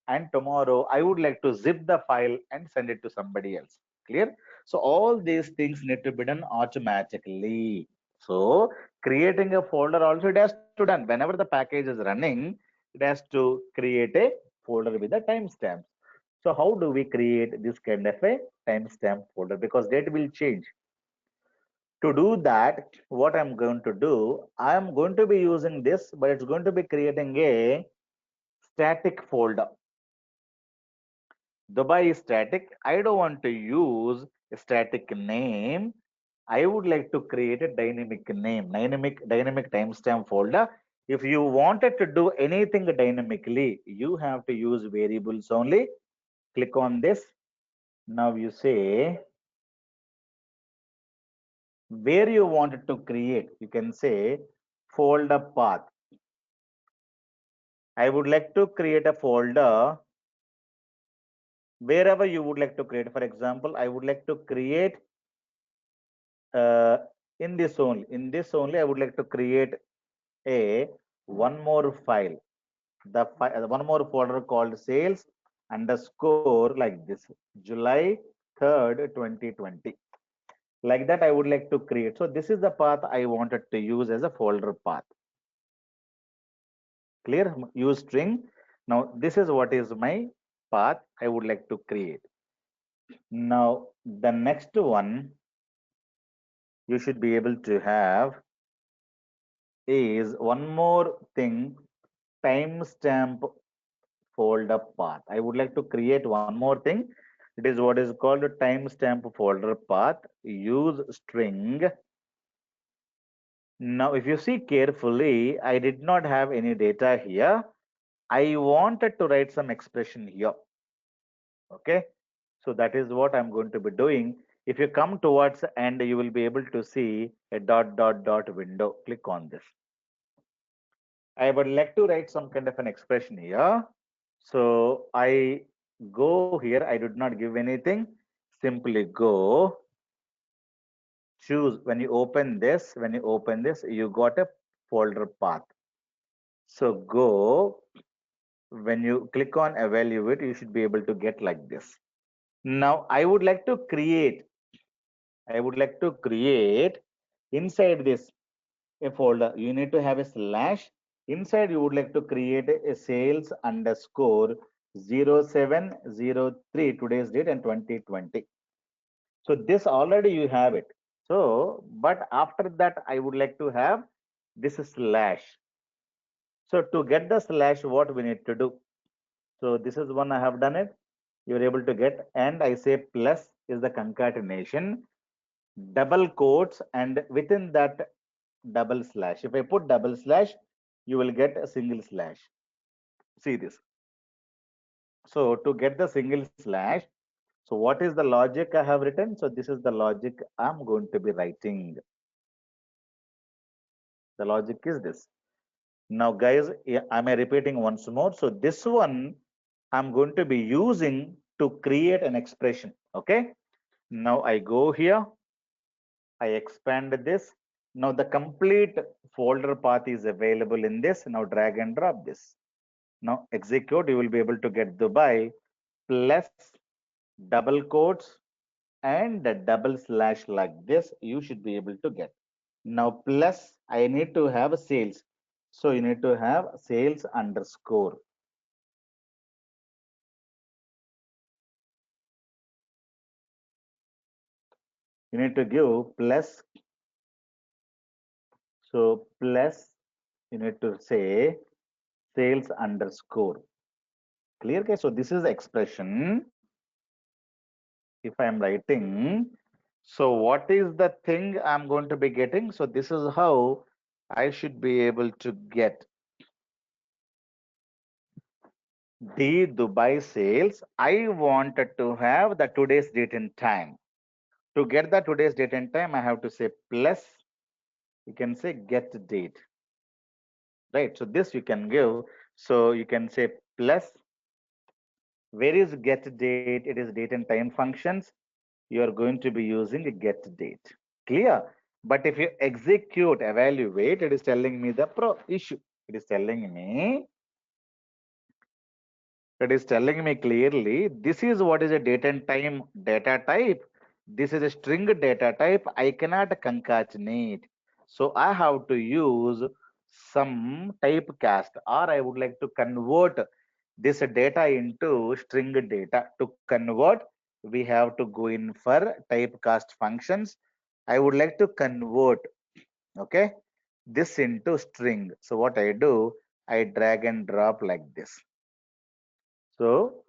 and tomorrow I would like to zip the file and send it to somebody else. Clear? So all these things need to be done automatically. So creating a folder also it has to done whenever the package is running, it has to create a folder with the timestamps. So how do we create this kind of a timestamp folder? Because date will change. To do that, what I'm going to do, I'm going to be using this, but it's going to be creating a static folder. Dubai is static. I don't want to use a static name. I would like to create a dynamic name, dynamic timestamp folder. If you wanted to do anything dynamically, you have to use variables only. Click on this. Now you say where you wanted to create. You can say folder path. I would like to create a folder wherever you would like to create. For example, I would like to create uh, in this only. In this only, I would like to create a one more file. The one more folder called sales underscore like this, July 3rd, 2020. Like that, I would like to create. So this is the path I wanted to use as a folder path. Clear? Use string. Now this is what is my path I would like to create. Now the next one you should be able to have is one more thing, timestamp folder path. I would like to create one more thing. It is what is called a timestamp folder path. Use string. Now if you see carefully, I did not have any data here. I wanted to write some expression here. Okay, so that is what I'm going to be doing. If you come towards and you will be able to see a dot window. Click on this. I would like to write some kind of an expression here. So I go here. I did not give anything. Simply go. Choose. When you open this, you got a folder path. So go. When you click on evaluate, you should be able to get like this. Now I would like to create inside this a folder. You need to have a slash. Inside you would like to create a sales underscore 07/03 today's date and 2020. So this already you have it. So, but after that, I would like to have this slash. So to get the slash, what we need to do? So this is one I have done it. You're able to get, and I say plus is the concatenation, double quotes, and within that double slash. If I put double slash, you will get a single slash. See this. So to get the single slash, so what is the logic I have written? So this is the logic I'm going to be writing. The logic is this. Now, guys, am I repeating once more? So this one I'm going to be using to create an expression. Okay. Now I go here. I expand this. Now the complete folder path is available in this. Now drag and drop this. Now execute. You will be able to get Dubai plus double quotes and a double slash like this. You should be able to get. Now plus I need to have sales. So you need to have sales underscore. You need to give plus. So plus you need to say sales underscore. Clear? Okay. So this is expression. If I am writing, so what is the thing I'm going to be getting? So this is how I should be able to get the Dubai sales. I wanted to have the today's date and time. To get the today's date and time, I have to say plus, you can say get date, right? So this you can give. So you can say plus, where is get date? It is date and time functions. You are going to be using a get date. Clear? But if you execute, evaluate, it is telling me the issue. It is telling me, clearly, this is what is a date and time data type. This is a string data type. I cannot concatenate. So I have to use some typecast, or I would like to convert this data into string data. To convert, we have to go in for typecast functions. I would like to convert, okay, this into string. So what I do, I drag and drop like this. So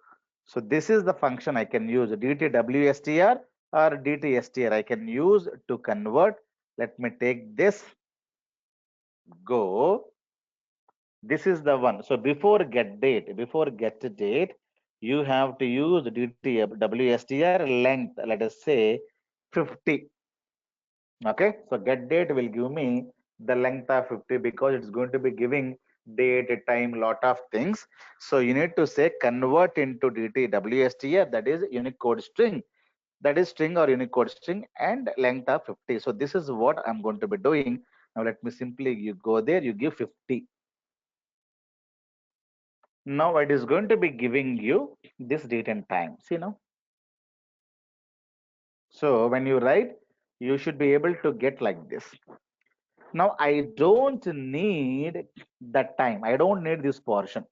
this is the function I can use, dtwstr or dtstr. I can use to convert. Let me take this, go. This is the one. So before get date, you have to use dtwstr length, let us say 50. Okay, so get date will give me the length of 50 because it's going to be giving date, time, lot of things. So you need to say convert into dtwstr, that is Unicode string, that is string or Unicode string, and length of 50. So this is what I'm going to be doing. Now let me simply, you go there, you give 50. Now it is going to be giving you this date and time. See now. So when you write, you should be able to get like this. Now I don't need that time. I don't need this portion.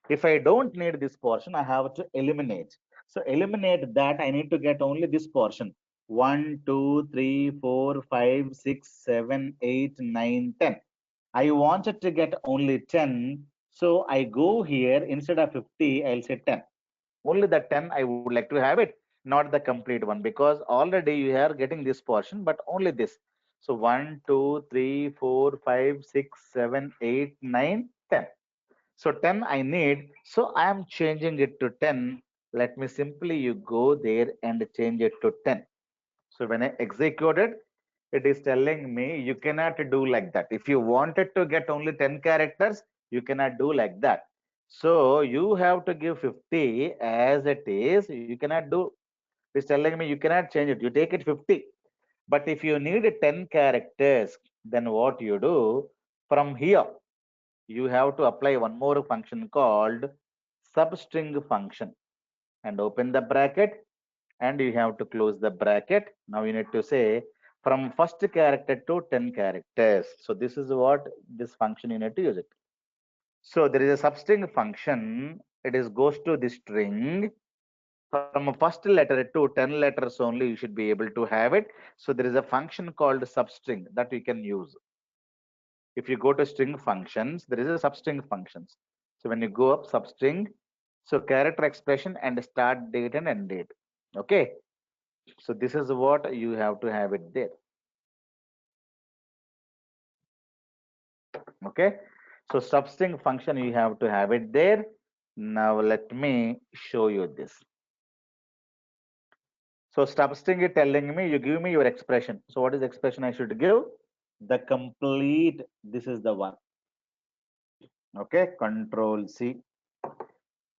If I don't need this portion, I have to eliminate. So eliminate that. I need to get only this portion. 1, 2, 3, 4, 5, 6, 7, 8, 9, 10. I wanted to get only 10. So I go here, instead of 50, I'll say 10. Only the 10 I would like to have it, not the complete one, because already you are getting this portion, but only this. So 1, 2, 3, 4, 5, 6, 7, 8, 9, 10. So 10 I need. So I am changing it to 10. Let me simply, you go there and change it to 10. So when I execute it, it is telling me you cannot do like that. If you wanted to get only 10 characters, you cannot do like that. So you have to give 50 as it is. You cannot do. It's telling me you cannot change it. You take it 50. But if you need 10 characters, then what you do, from here, you have to apply one more function called substring function, and open the bracket, and you have to close the bracket. Now you need to say from first character to 10 characters. So this is what this function you need to use it. So there is a substring function. It is goes to the string. From a first letter to 10 letters only, you should be able to have it. So there is a function called substring that you can use. If you go to string functions, there is a substring functions. So when you go up substring, so character expression and start date and end date. Okay. So this is what you have to have it there. Okay. So substring function, you have to have it there. Now let me show you this. So substring is telling me, you give me your expression. So what is the expression I should give? The complete, this is the one. Okay, control C.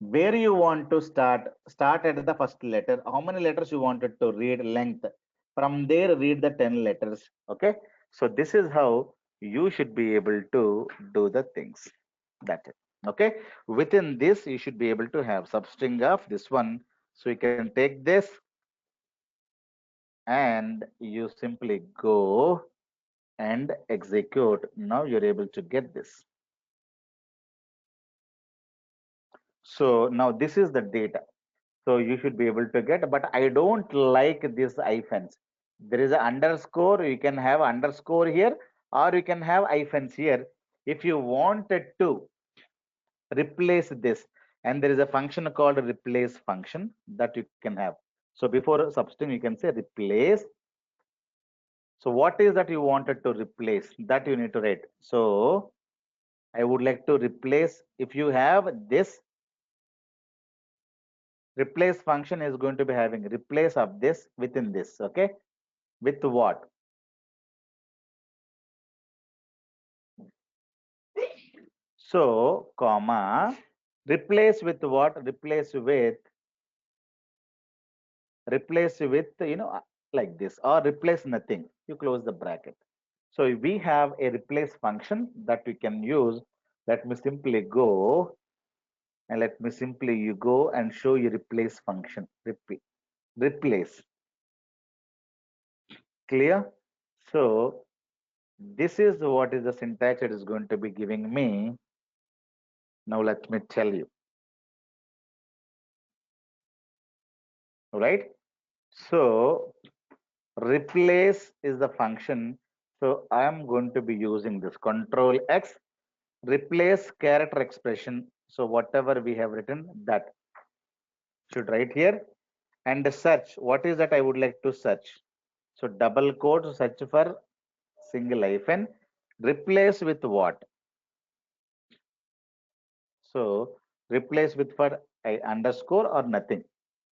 Where you want to start at the first letter. How many letters you wanted to read length? From there, read the 10 letters. Okay, so this is how you should be able to do the things. That's it. Okay, within this, you should be able to have substring of this one. So you can take this and you simply go and execute. Now you're able to get this. So now this is the data. So you should be able to get, but I don't like this hyphens. There is an underscore, you can have underscore here, or you can have hyphens here. If you wanted to replace this, and there is a function called replace function that you can have. So before substring, you can say replace. So what is that you wanted to replace? That you need to write. So I would like to replace, if you have this, replace function is going to be having replace of this within this, okay? With what? So, comma, replace with what? Replace with, like this, or replace nothing. You close the bracket. So we have a replace function that we can use. Let me simply go and let me simply you go and show you replace function. Replace. Clear? So this is what is the syntax it is going to be giving me. Now let me tell you. Right? So replace is the function. So I am going to be using this control X, replace character expression. So whatever we have written, that should write here, and search. What is that I would like to search? So double quote, search for single hyphen, replace with what? So replace with for a underscore or nothing.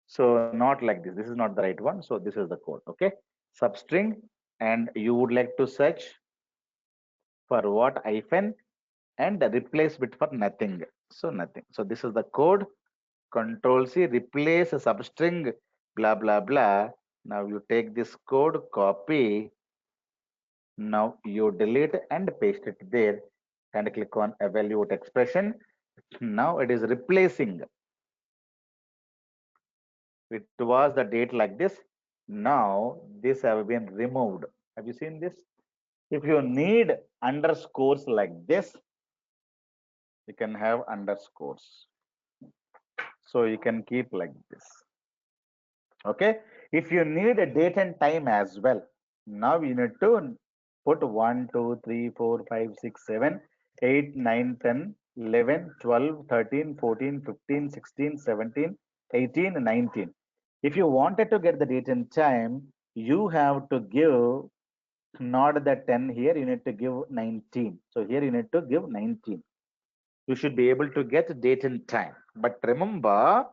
So not like this. This is not the right one. So this is the code. Okay. Substring, and you would like to search for what? Hyphen, and replace bit for nothing. So nothing. So this is the code. Control C, replace a substring, blah blah blah. Now you take this code, copy. Now you delete and paste it there, and click on evaluate expression. Now it is replacing. It was the date like this. Now this have been removed. Have you seen this? If you need underscores like this, you can have underscores. So you can keep like this. Okay. If you need a date and time as well, now you need to put 1, 2, 3, 4, 5, 6, 7, 8, 9, 10, 11, 12, 13, 14, 15, 16, 17, 18, 19. If you wanted to get the date and time, you have to give not the 10 here, you need to give 19. So here you need to give 19. You should be able to get date and time. But remember,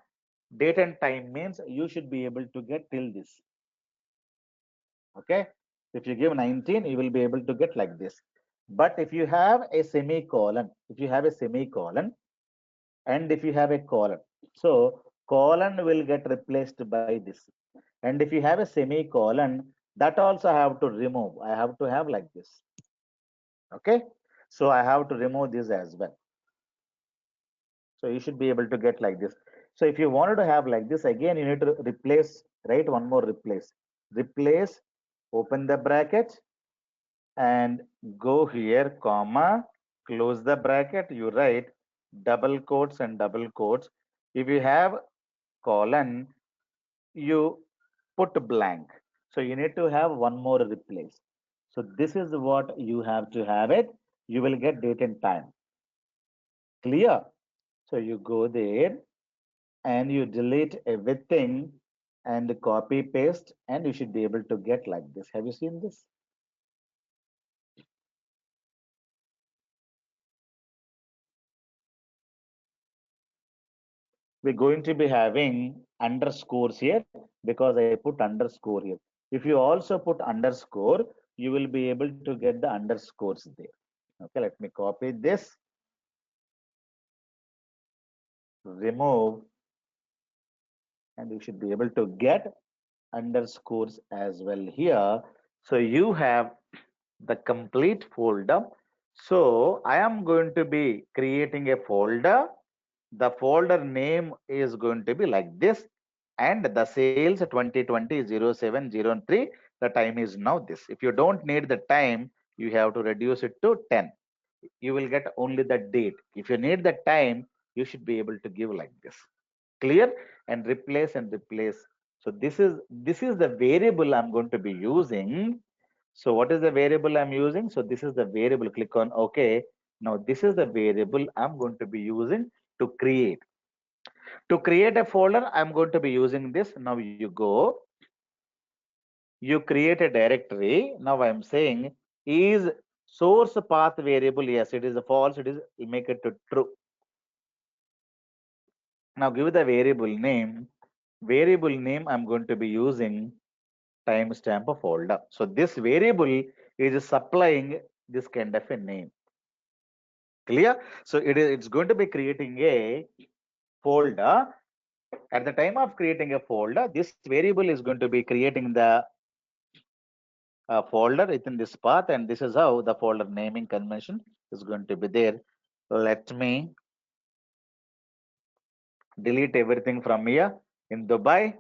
date and time means you should be able to get till this. Okay. If you give 19, you will be able to get like this. But if you have a semicolon, and if you have a colon, so colon will get replaced by this. And if you have a semicolon, that also I have to remove. I have to have like this. Okay. So I have to remove this as well. So you should be able to get like this. So if you wanted to have like this, again, you need to replace, right? One more replace. Replace, open the bracket and go here, comma, close the bracket. You write double quotes and double quotes. If you have colon, you put blank. So you need to have one more replace. So this is what you have to have it. You will get date and time. Clear? So you go there and you delete everything and copy paste and you should be able to get like this. Have you seen this? We're going to be having underscores here because I put underscore here. If you also put underscore, you will be able to get the underscores there. Okay, let me copy this, remove, and you should be able to get underscores as well here. So you have the complete folder. So I am going to be creating a folder. The folder name is going to be like this, and the sales 2020-07-03. The time is now this. If you don't need the time, you have to reduce it to 10. You will get only the date. If you need the time, you should be able to give like this. Clear? And replace. So this is the variable I'm going to be using. So what is the variable I'm using? So this is the variable. Click on OK. Now this is the variable I'm going to be using to create. To create a folder, I'm going to be using this. Now you go, you create a directory. Now I'm saying is source path variable. Yes, it is a false. It is make it to true. Now give the variable name. Variable name I'm going to be using timestamp folder. So this variable is supplying this kind of a name. Clear? So it's going to be creating a folder. At the time of creating a folder, this variable is going to be creating the folder within this path, and this is how the folder naming convention is going to be there. Let me delete everything from here in Dubai.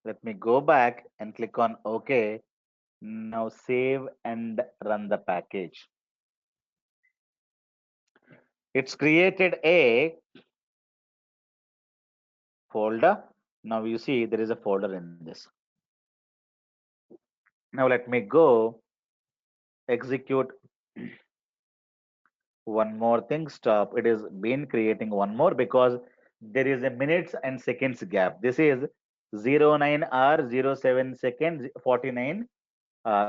Let me go back and click on OK. Now save and run the package. It's created a folder. Now you see there is a folder in this. Now let me go execute one more thing. Stop. It is been creating one more because there is a minutes and seconds gap. This is 09 hour 07 second 49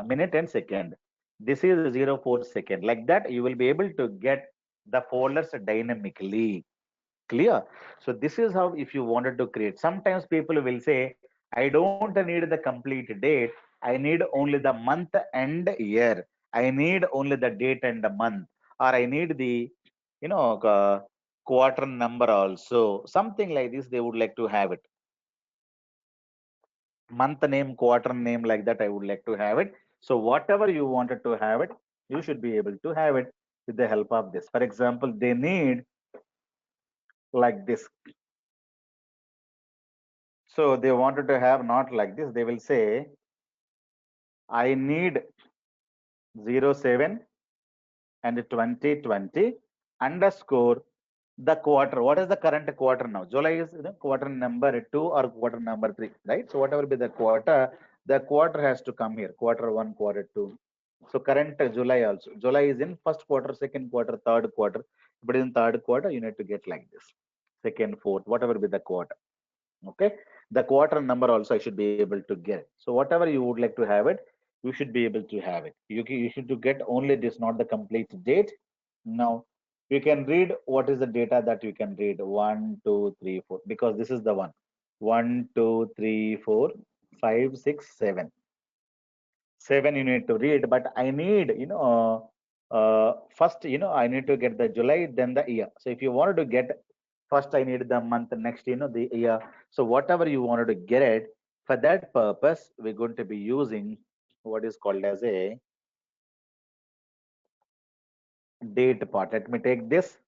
minute and second. This is 04 second. Like that, you will be able to get the folders dynamically. Clear? So this is how, if you wanted to create, sometimes people will say, I don't need the complete date. I need only the month and year. I need only the date and the month, or I need the, quarter number also. Something like this, they would like to have it. Month name, quarter name, like that, I would like to have it. So whatever you wanted to have it, you should be able to have it with the help of this. For example, they need like this. So they wanted to have not like this. They will say, I need 07 and 2020 underscore the quarter. What is the current quarter now? July is the quarter number 2 or quarter number 3, right? So whatever be the quarter has to come here. Quarter 1, quarter 2. So current July also. July is in first quarter, second quarter, third quarter. But in third quarter, you need to get like this. Second, fourth, whatever be the quarter. Okay, the quarter number also I should be able to get. So whatever you would like to have it, you should be able to have it. You should to get only this, not the complete date. Now you can read what is the data that you can read. 1 2 3 4, because this is the one. 1 2 3 4 5 6 7. 7 you need to read, but I need, first, I need to get the July, then the year. So if you wanted to get, first I need the month, next, the year. So whatever you wanted to get it, for that purpose, we're going to be using what is called as a date part. Let me take this,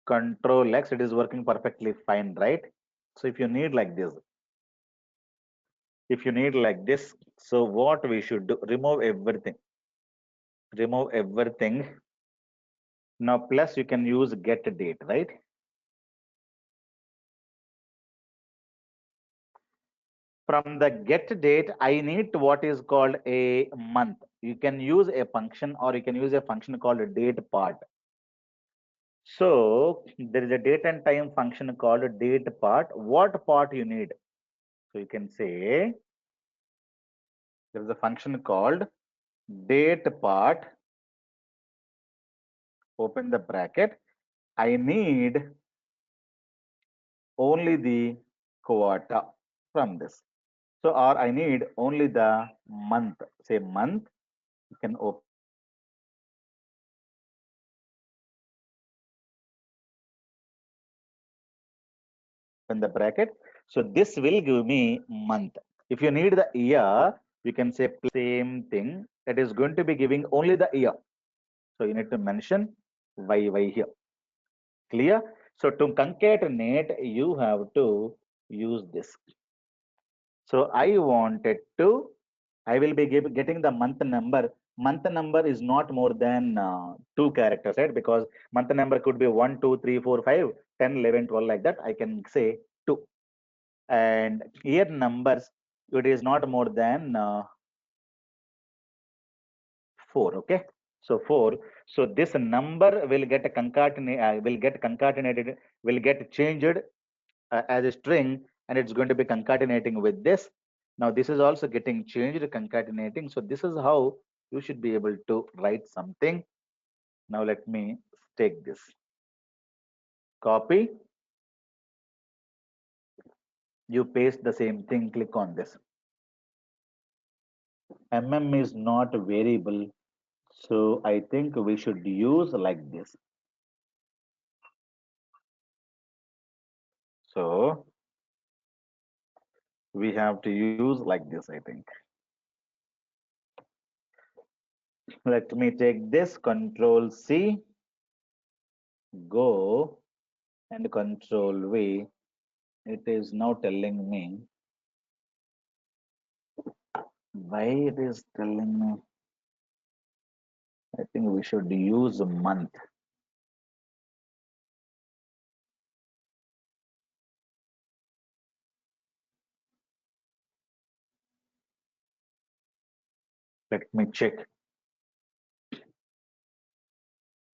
Control X. It is working perfectly fine, right? So if you need like this, so what we should do, remove everything. Now plus you can use get date, right? From the get date, I need what is called a month. You can use a function or you can use a function called a date part. So there is a date and time function called date part. What part you need? So you can say there is a function called date part. Open the bracket. I need only the quarter from this. So, or I need only the month. Say month. You can open the bracket. So this will give me month. If you need the year, you can say same thing. That is going to be giving only the year. So you need to mention YY here. Clear? So to concatenate, you have to use this. So I wanted to, I will be getting the month number. Month number is not more than 2 characters, right? Because month number could be 1, 2, 3, 4, 5, 10, 11, 12 like that. I can say 2. And year numbers, it is not more than 4. Okay. So 4. So this number will get concatenated, will get changed as a string, and it's going to be concatenating with this. Now this is also getting changed, concatenating. So this is how you should be able to write something. Now let me take this. Copy. You paste the same thing, click on this. MM is not a variable. So I think we should use like this. So we have to use like this, I think. Let me take this, Control C, go, and Control V. It is now telling me why it is telling me. I think we should use a month. Let me check.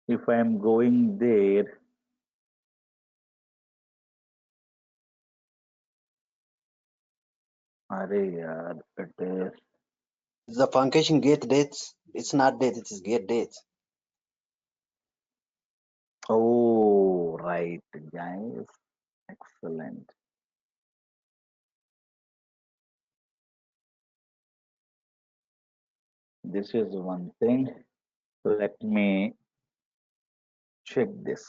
If I am going there, arey yaar, it is. The function get dates. It's not date, it is get dates. Oh, right, guys. Excellent. This is one thing. Let me check this.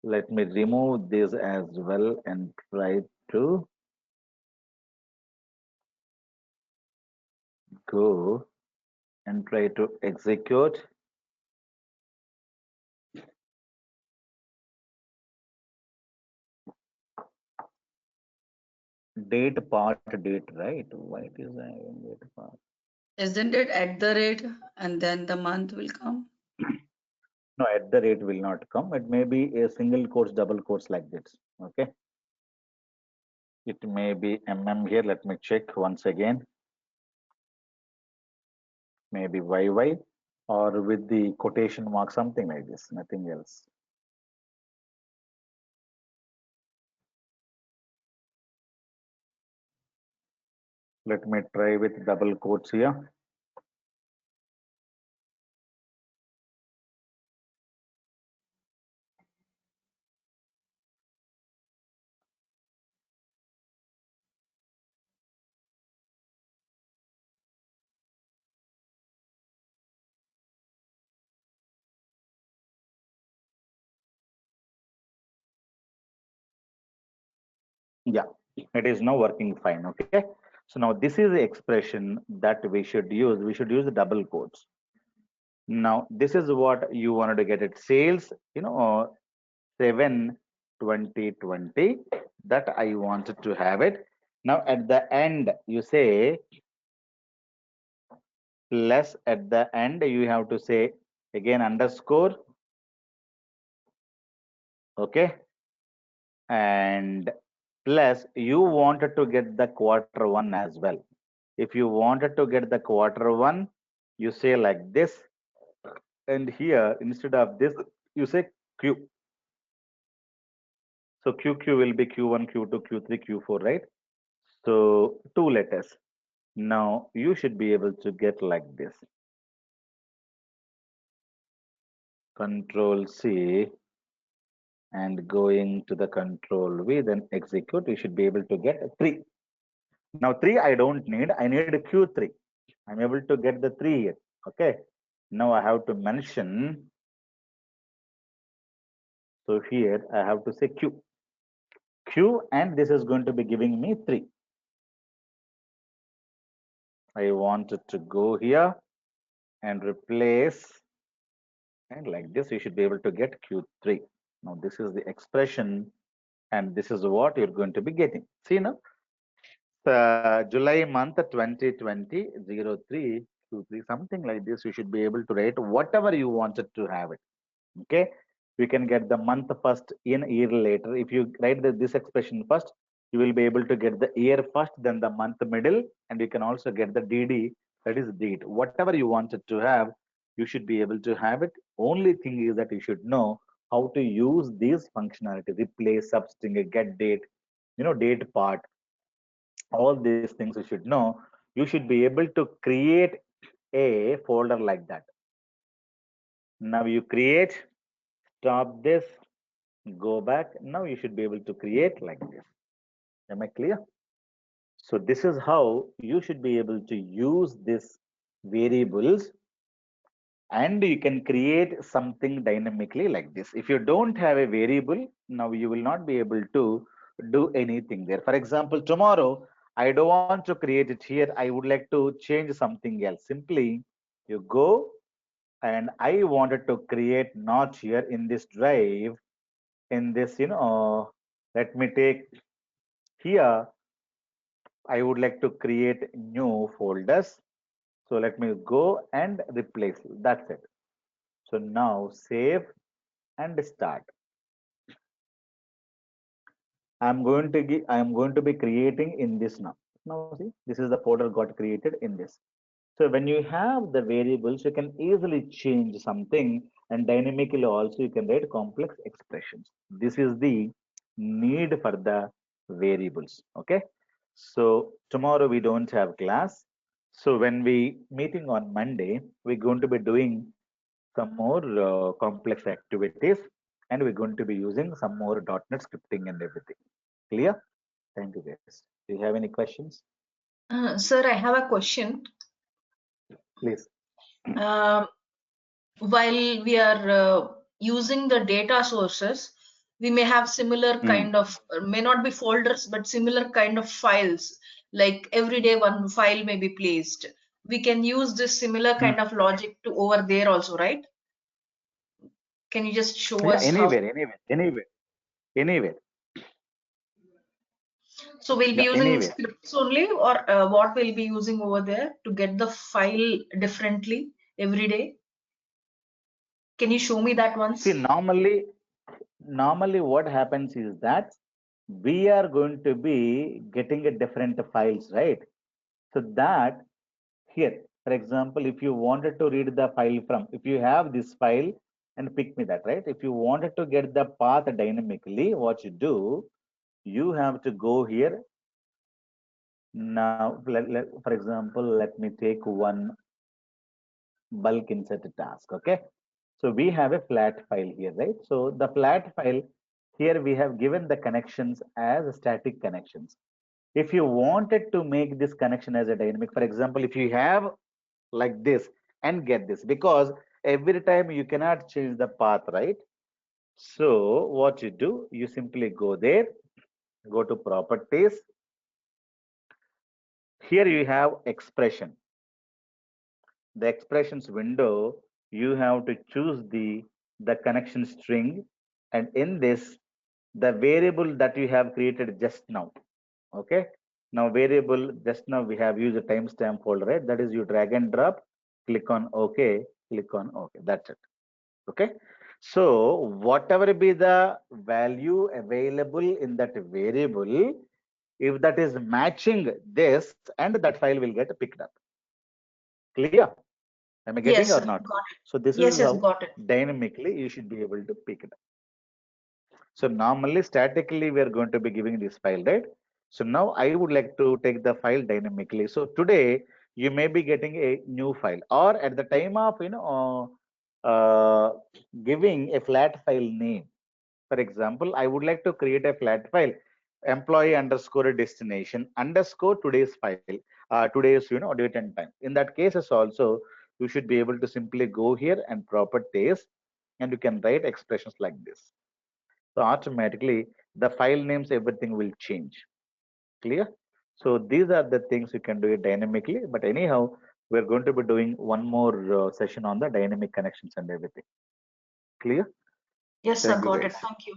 Let me remove this as well and try to go and try to execute. Date part date, right? Why it is having date part? Isn't it at the rate and then the month will come? No, at the rate will not come. It may be a single quotes, double quotes like this. Okay. It may be MM here. Let me check once again. Maybe YY or with the quotation mark, something like this, nothing else. Let me try with double quotes here. Yeah, it is now working fine. Okay. So now this is the expression that we should use. We should use the double quotes. Now this is what you wanted to get it. Sales, 7/20/20, that I wanted to have it. Now at the end, you say plus, at the end, you have to say again underscore. Okay. And plus you wanted to get the quarter one as well. If you wanted to get the quarter one, you say like this, and here instead of this, you say Q. So QQ will be Q1, Q2, Q3, Q4, right? So 2 letters. Now you should be able to get like this. Control C and going to the control V, then execute. You should be able to get 3. Now 3 I don't need. I need Q3. I'm able to get the 3 here. Okay. Now I have to mention. So here I have to say Q. Q, and this is going to be giving me 3. I wanted to go here and replace, and like this you should be able to get Q3. Now this is the expression, and this is what you're going to be getting. See now, July month 2020 03 Q3, something like this. You should be able to write whatever you wanted to have it. Okay, we can get the month first in, year later. If you write this expression first, you will be able to get the year first, then the month middle, and you can also get the DD, that is date. Whatever you wanted to have, you should be able to have it. Only thing is that you should know how to use these functionality: replace, substring, get date, date part. All these things you should know. You should be able to create a folder like that. Now you create, stop this, go back. Now you should be able to create like this. Am I clear? So this is how you should be able to use this variables, and you can create something dynamically like this. If you don't have a variable, now you will not be able to do anything there. For example, tomorrow I don't want to create it here. I would like to change something else. Simply you go, and I wanted to create notch here in this drive, in this, let me take here, I would like to create new folders. So let me go and replace. That's it. So now save and start. I am going to be creating in this now. Now see, this is the folder got created in this. So when you have the variables, you can easily change something, and dynamically also you can write complex expressions. This is the need for the variables. Okay. So tomorrow we don't have class. So when we meeting on Monday, we're going to be doing some more complex activities, and we're going to be using some more .NET scripting and everything. Clear? Thank you, guys. Do you have any questions? Sir, I have a question. Please. While we are using the data sources, we may have similar kind of, may not be folders, but similar kind of files. Like every day one file may be placed. We can use this similar kind of logic to over there also, right? Can you just show Yeah, us how? Anywhere. So we'll be Yeah, using anywhere. scripts only, or what we'll be using over there to get the file differently every day? Can you show me that once? See, normally what happens is that we are going to be getting a different files, right? So that here, for example, if you wanted to read the file from, if you have this file and pick me that, right? If you wanted to get the path dynamically, what you do, you have to go here. Now, for example, let me take one bulk insert task. Okay. So we have a flat file here, right? So the flat file here, we have given the connections as static connections. If you wanted to make this connection as a dynamic, for example, if you have like this and get this, because every time you cannot change the path, right? So what you do, you simply go there, go to properties. Here you have expression. The expressions window, you have to choose the connection string, and in this, the variable that you have created just now. Okay. Now variable just now we have used a timestamp folder, right? That is, you drag and drop, click on OK, click on OK. That's it. Okay. So whatever be the value available in that variable, if that is matching this, and that file will get picked up. Clear? Am I getting Yes, or sir. not? Got it. So this Yes, is yes, how got it. dynamically you should be able to pick it up. So normally statically we are going to be giving this file, right? So now I would like to take the file dynamically. So today you may be getting a new file, or at the time of giving a flat file name. For example, I would like to create a flat file employee underscore destination underscore today's file, today's date and time. In that cases also you should be able to simply go here and properties, and you can write expressions like this. So automatically the file names, everything will change. Clear? So these are the things you can do it dynamically. But anyhow, we're going to be doing one more session on the dynamic connections and everything. Clear? Yes, sir. Thank you Got it. guys. Thank you.